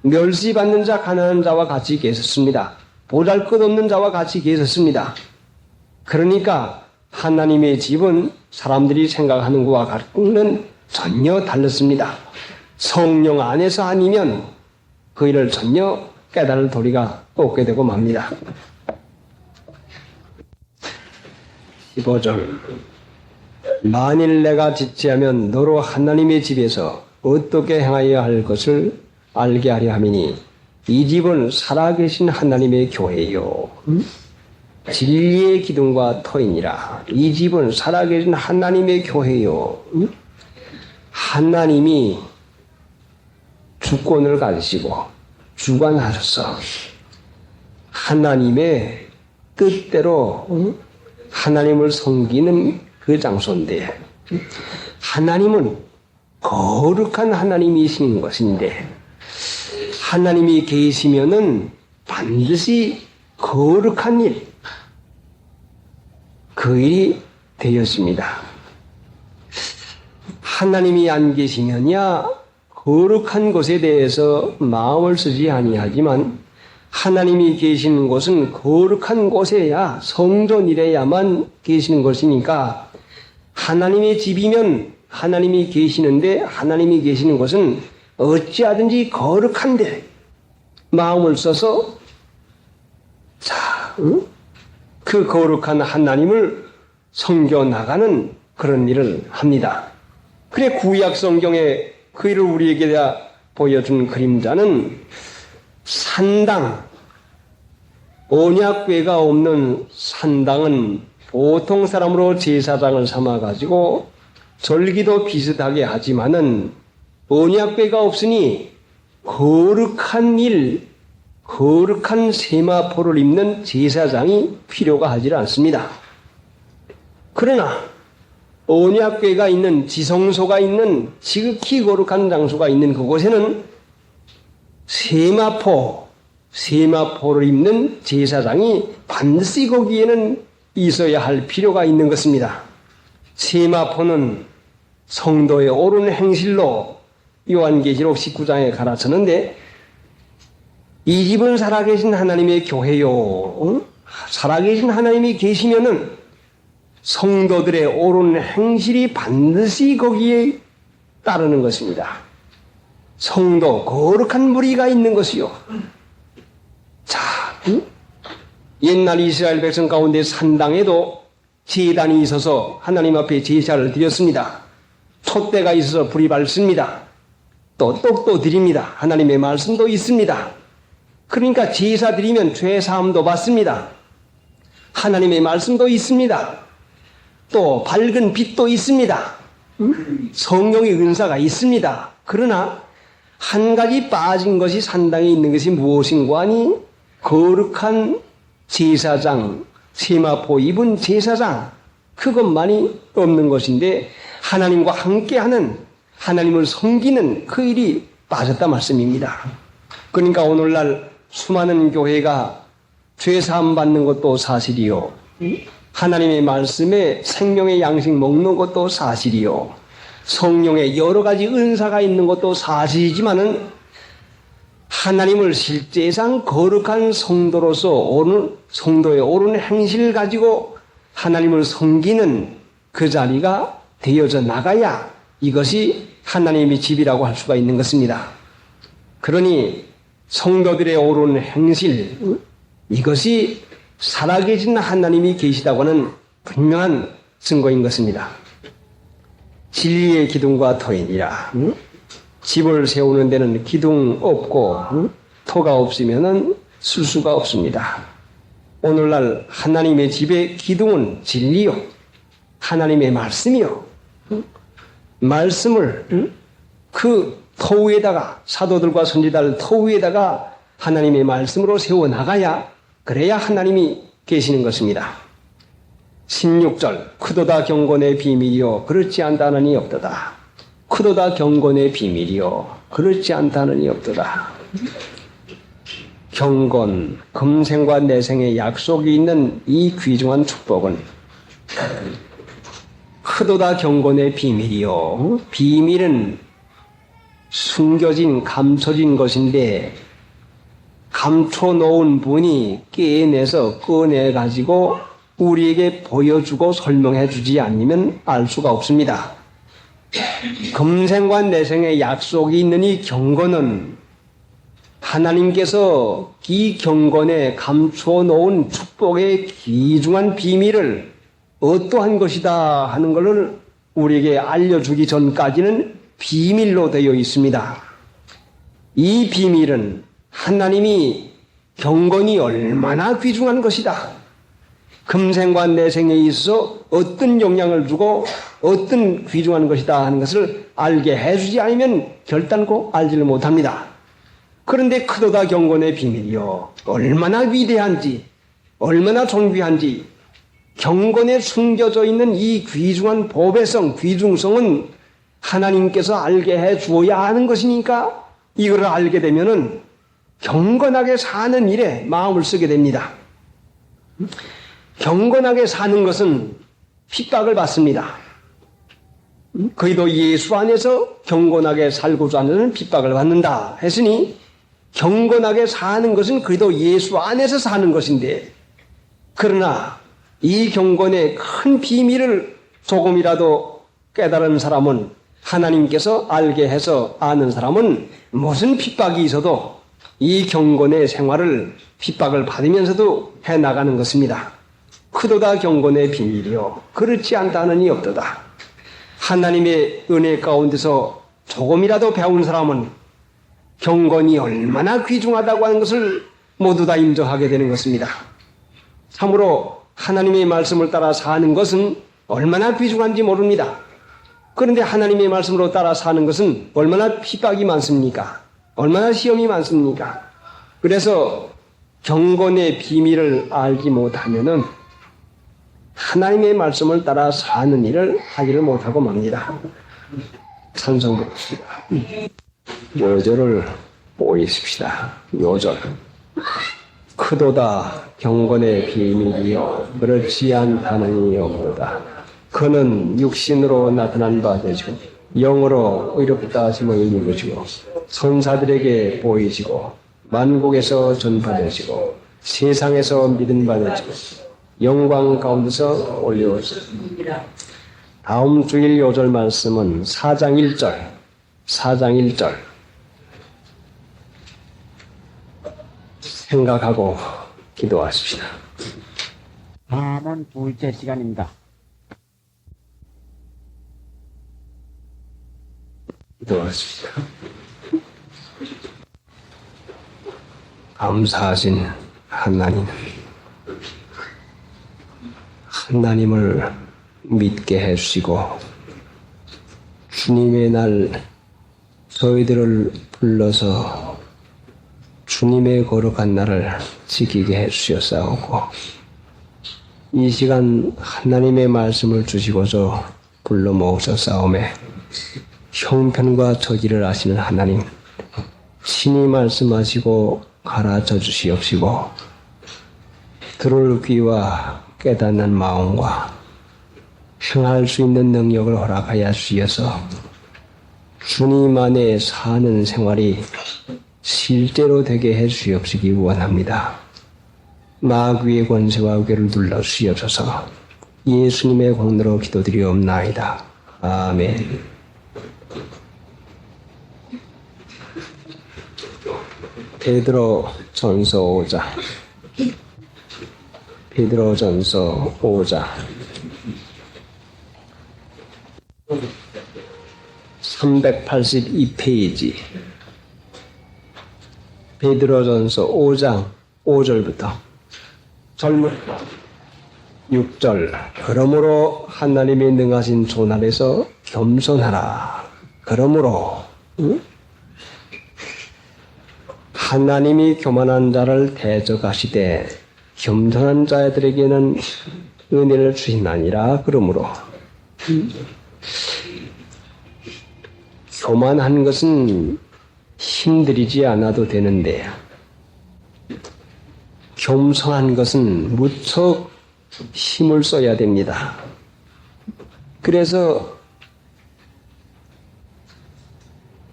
멸시받는 자, 가난한 자와 같이 계셨습니다. 보잘것없는 자와 같이 계셨습니다. 그러니까 하나님의 집은 사람들이 생각하는 것과 같고는 전혀 달랐습니다. 성령 안에서 아니면 그 일을 전혀 깨달을 도리가 없게 되고 맙니다. 15절 만일 내가 지체하면 너로 하나님의 집에서 어떻게 행하여야 할 것을 알게 하려 함이니 이 집은 살아계신 하나님의 교회요 진리의 기둥과 터이니라. 이 집은 살아계신 하나님의 교회요. 하나님이 주권을 가지시고 주관하셔서 하나님의 뜻대로 하나님을 섬기는 그 장소인데, 하나님은 거룩한 하나님이신 것인데, 하나님이 계시면은 반드시 거룩한 일, 그 일이 되었습니다. 하나님이 안 계시면야 거룩한 것에 대해서 마음을 쓰지 아니하지만, 하나님이 계시는 곳은 거룩한 곳에야 성전이래야만 계시는 것이니까, 하나님의 집이면 하나님이 계시는데, 하나님이 계시는 곳은 어찌하든지 거룩한데 마음을 써서 그 거룩한 하나님을 섬겨나가는 그런 일을 합니다. 그래, 구약 성경에 그 일을 우리에게 보여준 그림자는 산당, 언약궤가 없는 산당은 보통 사람으로 제사장을 삼아가지고 절기도 비슷하게 하지만은 언약궤가 없으니 거룩한 일, 거룩한 세마포를 입는 제사장이 필요가 하지 않습니다. 그러나 언약궤가 있는 지성소가 있는 지극히 거룩한 장소가 있는 그곳에는 세마포를 입는 제사장이 반드시 거기에는 있어야 할 필요가 있는 것입니다. 세마포는 성도의 옳은 행실로 요한계시록 19장에 가르쳤는데 이 집은 살아계신 하나님의 교회요. 살아계신 하나님이 계시면은 성도들의 옳은 행실이 반드시 거기에 따르는 것입니다. 성도, 거룩한 무리가 있는 것이요. 자, 옛날 이스라엘 백성 가운데 산당에도 제단이 있어서 하나님 앞에 제사를 드렸습니다. 촛대가 있어서 불이 밝습니다. 또 떡도 드립니다. 하나님의 말씀도 있습니다. 그러니까 제사 드리면 죄 사함도 받습니다. 하나님의 말씀도 있습니다. 또 밝은 빛도 있습니다. 성령의 은사가 있습니다. 그러나 한 가지 빠진 것이 산당에 있는 것이 무엇인고 하니 거룩한 제사장, 세마포 입은 제사장, 그것만이 없는 것인데 하나님과 함께하는, 하나님을 섬기는 그 일이 빠졌다 말씀입니다. 그러니까 오늘날 수많은 교회가 죄사함 받는 것도 사실이요, 하나님의 말씀에 생명의 양식 먹는 것도 사실이요, 성령의 여러 가지 은사가 있는 것도 사실이지만은 하나님을 실제상 거룩한 성도로서 성도의 옳은 행실을 가지고 하나님을 섬기는 그 자리가 되어져 나가야 이것이 하나님의 집이라고 할 수가 있는 것입니다. 그러니 성도들의 옳은 행실, 이것이 살아계신 하나님이 계시다고 하는 분명한 증거인 것입니다. 진리의 기둥과 터이니라. 집을 세우는 데는 기둥 없고 터가 없으면 쓸 수가 없습니다. 오늘날 하나님의 집의 기둥은 진리요, 하나님의 말씀이요. 말씀을 그 터 위에다가, 사도들과 선지자들 터 위에다가 하나님의 말씀으로 세워나가야, 그래야 하나님이 계시는 것입니다. 16절, 크도다 경건의 비밀이요 그렇지 않다느니 없도다. 크도다 경건의 비밀이요 그렇지 않다느니 없도다. 경건, 금생과 내생의 약속이 있는 이 귀중한 축복은 크도다 경건의 비밀이요, 비밀은 숨겨진, 감춰진 것인데 감춰놓은 분이 깨내서 꺼내가지고 우리에게 보여주고 설명해 주지 않으면 알 수가 없습니다. 금생과 내생의 약속이 있는 이 경건은 하나님께서 이 경건에 감추어 놓은 축복의 귀중한 비밀을 어떠한 것이다 하는 것을 우리에게 알려주기 전까지는 비밀로 되어 있습니다. 이 비밀은 하나님이 경건이 얼마나 귀중한 것이다, 금생과 내생에 있어 어떤 영향을 주고 어떤 귀중한 것이다 하는 것을 알게 해주지 않으면 결단코 알지를 못합니다. 그런데 크도다 경건의 비밀이요, 얼마나 위대한지, 얼마나 존귀한지, 경건에 숨겨져 있는 이 귀중한 보배성, 귀중성은 하나님께서 알게 해 주어야 하는 것이니까 이걸 알게 되면은 경건하게 사는 일에 마음을 쓰게 됩니다. 경건하게 사는 것은 핍박을 받습니다. 그래도 예수 안에서 경건하게 살고자 하는 핍박을 받는다 했으니 경건하게 사는 것은 그래도 예수 안에서 사는 것인데, 그러나 이 경건의 큰 비밀을 조금이라도 깨달은 사람은, 하나님께서 알게 해서 아는 사람은 무슨 핍박이 있어도 이 경건의 생활을 핍박을 받으면서도 해나가는 것입니다. 크도다 경건의 비밀이요 그렇지 않다느니 없도다. 하나님의 은혜 가운데서 조금이라도 배운 사람은 경건이 얼마나 귀중하다고 하는 것을 모두 다 인정하게 되는 것입니다. 참으로 하나님의 말씀을 따라 사는 것은 얼마나 귀중한지 모릅니다. 그런데 하나님의 말씀으로 따라 사는 것은 얼마나 핍박이 많습니까? 얼마나 시험이 많습니까? 그래서 경건의 비밀을 알지 못하면은 하나님의 말씀을 따라 사는 일을 하지를 못하고 맙니다. 찬송 부릅시다. 요절을 보이십시다. 요절. 크도다 경건의 비밀이요 그렇지 않다는 이여보다 그는 육신으로 나타난 바 되시고 영으로 의롭다 하심을 이루시고 선사들에게 보이시고 만국에서 전파되시고 세상에서 믿은 바 되시고 영광 가운데서 올려오셨습니다. 다음 주일 요절 말씀은 4장 1절 생각하고 기도하십시다. 다음은 둘째 시간입니다. 기도하십시다. 감사하신 하나님을 믿게 해주시고 주님의 날 저희들을 불러서 주님의 거룩한 날을 지키게 해주셨사오고 이 시간 하나님의 말씀을 주시고서 불러 모으셨사오매 형편과 처지를 아시는 하나님 친히 말씀하시고 가르쳐 주시옵시고 들을 귀와 깨닫는 마음과 행할 수 있는 능력을 허락하여 주셔서 주님 안에 사는 생활이 실제로 되게 해 주시옵시기 원합니다. 마귀의 권세와 의궤를 눌러 주시옵소서. 예수님의 공로로 기도드리옵나이다. 아멘. 베드로 전서 5장 382페이지 베드로전서 5장 5절부터 젊은 6절 그러므로 하나님의 능하신 손아래서 겸손하라. 그러므로 하나님이 교만한 자를 대적하시되 겸손한 자들에게는 은혜를 주시나니라. 그러므로 교만한 것은 힘들이지 않아도 되는데 겸손한 것은 무척 힘을 써야 됩니다. 그래서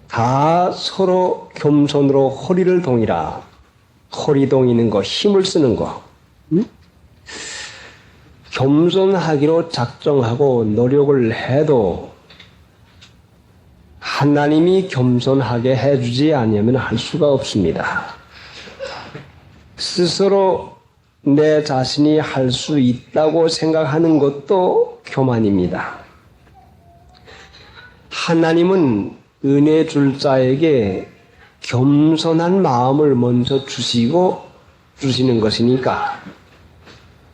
다 서로 겸손으로 허리를 동이라. 허리 동이는 거, 힘을 쓰는 거. 겸손하기로 작정하고 노력을 해도 하나님이 겸손하게 해주지 않으면 할 수가 없습니다. 스스로 내 자신이 할 수 있다고 생각하는 것도 교만입니다. 하나님은 은혜 줄 자에게 겸손한 마음을 먼저 주시는 것이니까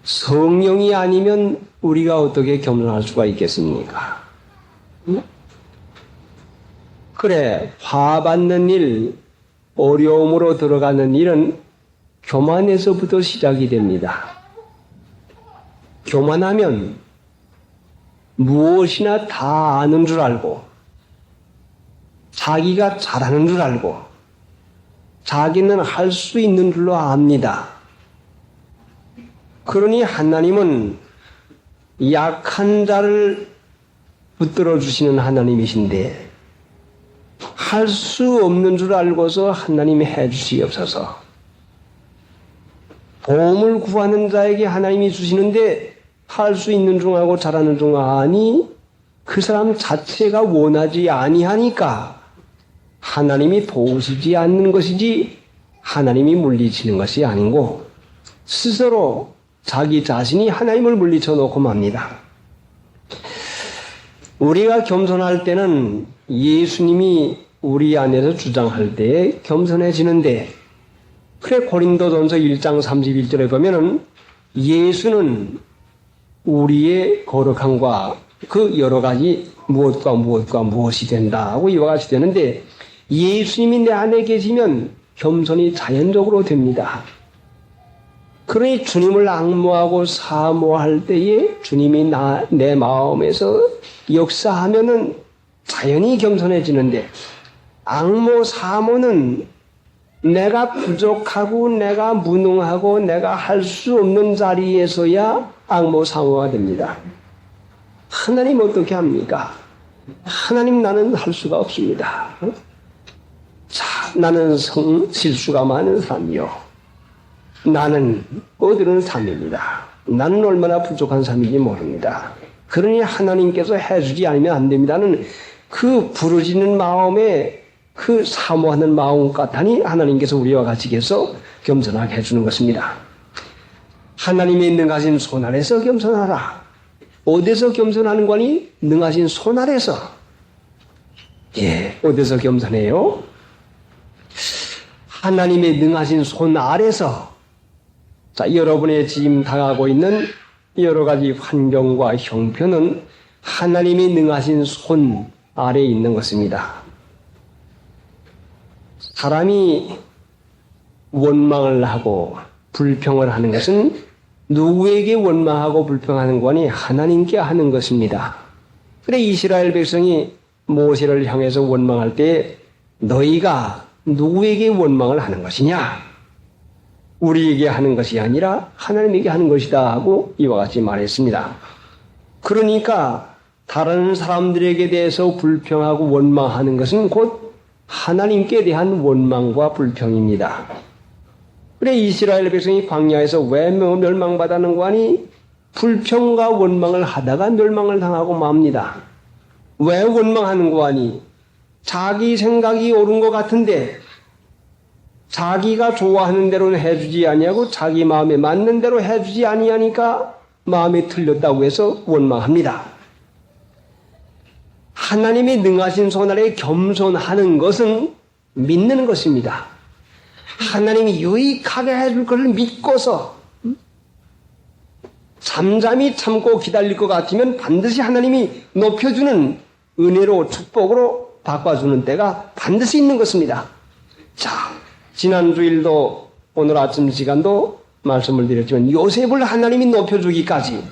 성령이 아니면 우리가 어떻게 겸손할 수가 있겠습니까? 그래, 화받는 일, 어려움으로 들어가는 일은 교만에서부터 시작이 됩니다. 교만하면 무엇이나 다 아는 줄 알고 자기가 잘하는 줄 알고 자기는 할 수 있는 줄로 압니다. 그러니 하나님은 약한 자를 붙들어 주시는 하나님이신데 할 수 없는 줄 알고서 하나님이 해 주시옵소서. 도움을 구하는 자에게 하나님이 주시는데 할 수 있는 중하고 잘하는 중 아니 그 사람 자체가 원하지 아니하니까 하나님이 도우시지 않는 것이지 하나님이 물리치는 것이 아니고 스스로 자기 자신이 하나님을 물리쳐 놓고 맙니다. 우리가 겸손할 때는 예수님이 우리 안에서 주장할 때에 겸손해지는데 그래 고린도전서 1장 31절에 보면은 예수는 우리의 거룩함과 그 여러 가지 무엇과 무엇이 된다고 이와 같이 되는데 예수님이 내 안에 계시면 겸손이 자연적으로 됩니다. 그러니 주님을 앙모하고 사모할 때에 주님이 내 마음에서 역사하면은 자연히 겸손해지는데 앙모 사모는 내가 부족하고 내가 무능하고 내가 할 수 없는 자리에서야 앙모 사모가 됩니다. 하나님 어떻게 합니까? 하나님 나는 할 수가 없습니다. 자, 나는 실수가 많은 사람이요. 나는 어디는 삶입니다. 나는 얼마나 부족한 삶인지 모릅니다. 그러니 하나님께서 해주지 않으면 안 됩니다는 그 부르짖는 마음에 그 사모하는 마음 같으니 하나님께서 우리와 같이 계서 겸손하게 해주는 것입니다. 하나님의 능하신 손 아래서 겸손하라. 어디서 겸손하는 거니? 능하신 손 아래서. 예, 어디서 겸손해요? 하나님의 능하신 손 아래서. 자, 여러분의 지금 당하고 있는 여러 가지 환경과 형편은 하나님이 능하신 손 아래에 있는 것입니다. 사람이 원망을 하고 불평을 하는 것은 누구에게 원망하고 불평하는 거니? 하나님께 하는 것입니다. 그래 이스라엘 백성이 모세를 향해서 원망할 때 너희가 누구에게 원망을 하는 것이냐? 우리에게 하는 것이 아니라 하나님에게 하는 것이다 하고 이와 같이 말했습니다. 그러니까 다른 사람들에게 대해서 불평하고 원망하는 것은 곧 하나님께 대한 원망과 불평입니다. 그래 이스라엘 백성이 광야에서 왜 멸망받았는 거 아니? 불평과 원망을 하다가 멸망을 당하고 맙니다. 왜 원망하는 거 아니? 자기 생각이 옳은 것 같은데 자기가 좋아하는 대로는 해주지 아니하고 자기 마음에 맞는 대로 해주지 아니하니까 마음이 틀렸다고 해서 원망합니다. 하나님이 능하신 손 아래 겸손하는 것은 믿는 것입니다. 하나님이 유익하게 해줄 것을 믿고서 잠잠히 참고 기다릴 것 같으면 반드시 하나님이 높여주는 은혜로 축복으로 바꿔주는 때가 반드시 있는 것입니다. 자, 지난 주일도 오늘 아침 시간도 말씀을 드렸지만 요셉을 하나님이 높여주기까지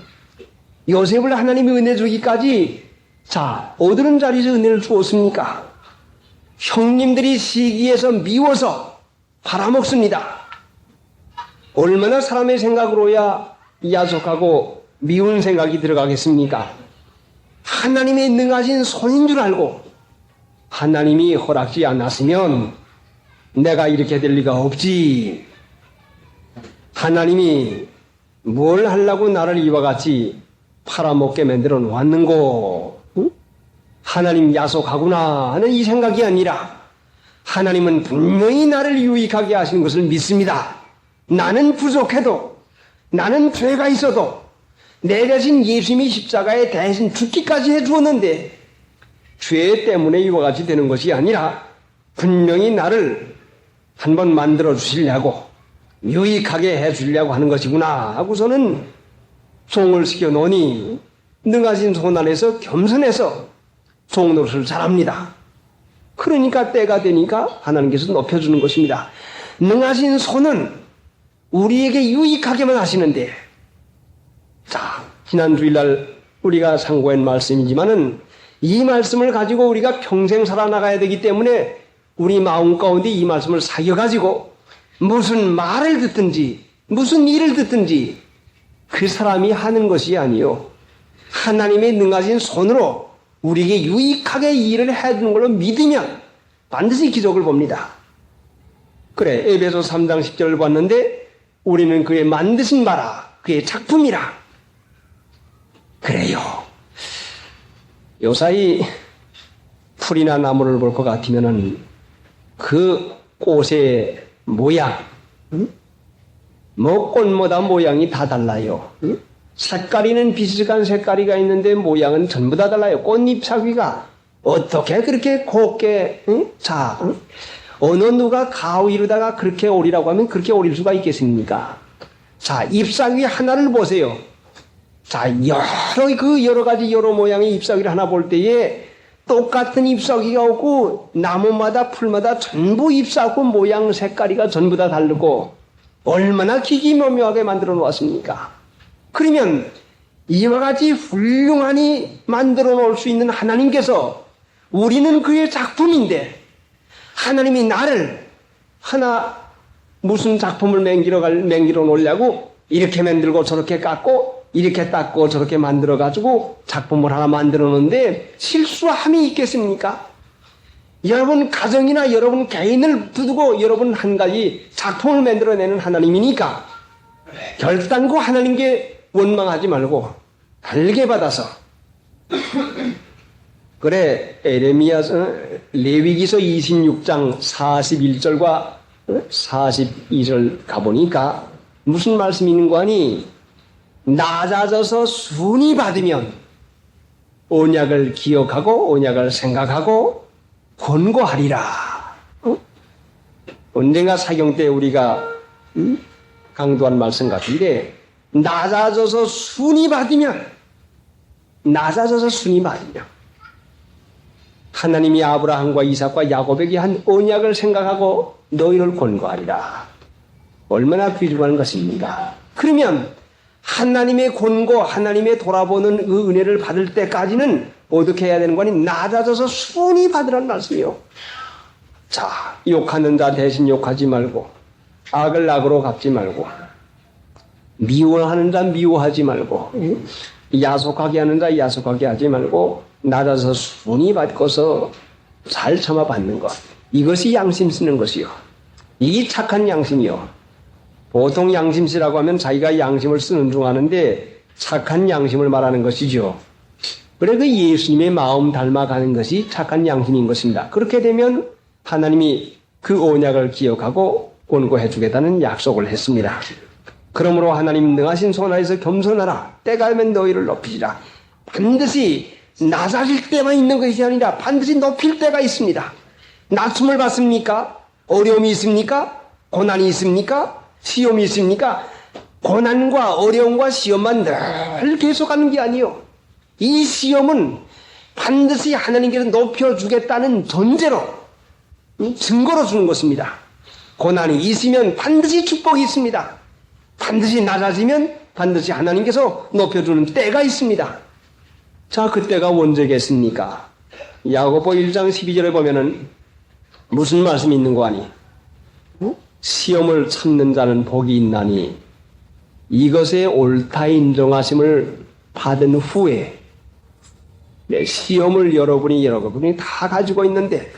요셉을 하나님이 은혜 주기까지 자, 어느 자리에서 은혜를 주었습니까? 형님들이 시기에서 미워서 팔아먹습니다. 얼마나 사람의 생각으로야 야속하고 미운 생각이 들어가겠습니까? 하나님의 능하신 손인 줄 알고 하나님이 허락지 않았으면 내가 이렇게 될 리가 없지. 하나님이 뭘 하려고 나를 이와 같이 팔아먹게 만들어 놓았는고? 하나님 야속하구나 하는 이 생각이 아니라 하나님은 분명히 나를 유익하게 하시는 것을 믿습니다. 나는 부족해도 나는 죄가 있어도 내 대신 예수님이 십자가에 대신 죽기까지 해주었는데 죄 때문에 이와 같이 되는 것이 아니라 분명히 나를 한번 만들어 주시려고 유익하게 해주려고 하는 것이구나 하고서는 종을 시켜 놓으니 능하신 손 안에서 겸손해서 종 노릇을 잘합니다. 그러니까 때가 되니까 하나님께서 높여주는 것입니다. 능하신 손은 우리에게 유익하게만 하시는데 자, 지난 주일날 우리가 상고한 말씀이지만은 이 말씀을 가지고 우리가 평생 살아나가야 되기 때문에 우리 마음 가운데 이 말씀을 사겨가지고 무슨 말을 듣든지 무슨 일을 듣든지 그 사람이 하는 것이 아니요 하나님의 능하신 손으로 우리에게 유익하게 일을 해주는 걸로 믿으면 반드시 기적을 봅니다. 그래 에베소 3장 10절을 봤는데 우리는 그의 만드신 바라 그의 작품이라. 그래요. 요사이 풀이나 나무를 볼 것 같으면은 그 꽃의 모양, 뭐 꽃마다 모양이 다 달라요. 색깔이는 비슷한 색깔이가 있는데 모양은 전부 다 달라요. 꽃잎 사귀가 어떻게 그렇게 곱게 자 어느 누가 가오 이루다가 그렇게 오리라고 하면 그렇게 오릴 수가 있겠습니까? 자, 잎사귀 하나를 보세요. 자, 여러 가지 여러 모양의 잎사귀를 하나 볼 때에 똑같은 잎사귀가 없고 나무마다 풀마다 전부 잎사귀 모양 색깔이가 전부 다 다르고 얼마나 기기묘묘하게 만들어 놓았습니까? 그러면 이와 같이 훌륭하니 만들어 놓을 수 있는 하나님께서 우리는 그의 작품인데 하나님이 나를 하나 무슨 작품을 맹기러 놓으려고 이렇게 만들고 저렇게 깎고 이렇게 닦고 저렇게 만들어 가지고 작품을 하나 만들어 놓는데 실수함이 있겠습니까? 여러분 가정이나 여러분 개인을 두고 여러분 한 가지 작품을 만들어내는 하나님이니까 결단코 하나님께 원망하지 말고 달게 받아서 그래 레위기서 26장 41절과 42절 가보니까 무슨 말씀이 있는 거 아니? 낮아져서 순위 받으면 언약을 기억하고 언약을 생각하고 권고하리라. 언젠가 사경 때 우리가 강조한 말씀 같은데 낮아져서 순위 받으면 하나님이 아브라함과 이삭과 야곱에게 한 언약을 생각하고 너희를 권고하리라. 얼마나 귀중한 것입니까? 그러면 하나님의 권고, 하나님의 돌아보는 그 은혜를 받을 때까지는 어떻게 해야 되는 거니? 낮아져서 순히 받으라는 말씀이요. 자, 욕하는 자 대신 욕하지 말고, 악을 악으로 갚지 말고, 미워하는 자 미워하지 말고, 야속하게 하는 자 야속하게 하지 말고, 낮아서 순히 받고서 잘 참아 받는 것. 이것이 양심 쓰는 것이요. 이게 착한 양심이요. 보통 양심씨라고 하면 자기가 양심을 쓰는 중 하는데 착한 양심을 말하는 것이죠. 그래 그 예수님의 마음 닮아가는 것이 착한 양심인 것입니다. 그렇게 되면 하나님이 그 언약을 기억하고 권고해 주겠다는 약속을 했습니다. 그러므로 하나님 능하신 손 아래서 겸손하라. 때가 되면 너희를 높이시라. 반드시 낮아질 때만 있는 것이 아니라 반드시 높일 때가 있습니다. 낮춤을 받습니까? 어려움이 있습니까? 고난이 있습니까? 시험이 있습니까? 고난과 어려움과 시험만 늘 계속하는 게 아니요. 이 시험은 반드시 하나님께서 높여주겠다는 전제로 증거로 주는 것입니다. 고난이 있으면 반드시 축복이 있습니다. 반드시 낮아지면 반드시 하나님께서 높여주는 때가 있습니다. 자, 그때가 언제겠습니까? 야고보 1장 12절에 보면은 무슨 말씀이 있는 거 아니? 시험을 참는 자는 복이 있나니 이것에 옳다 인정하심을 받은 후에 시험을 여러분이 다 가지고 있는데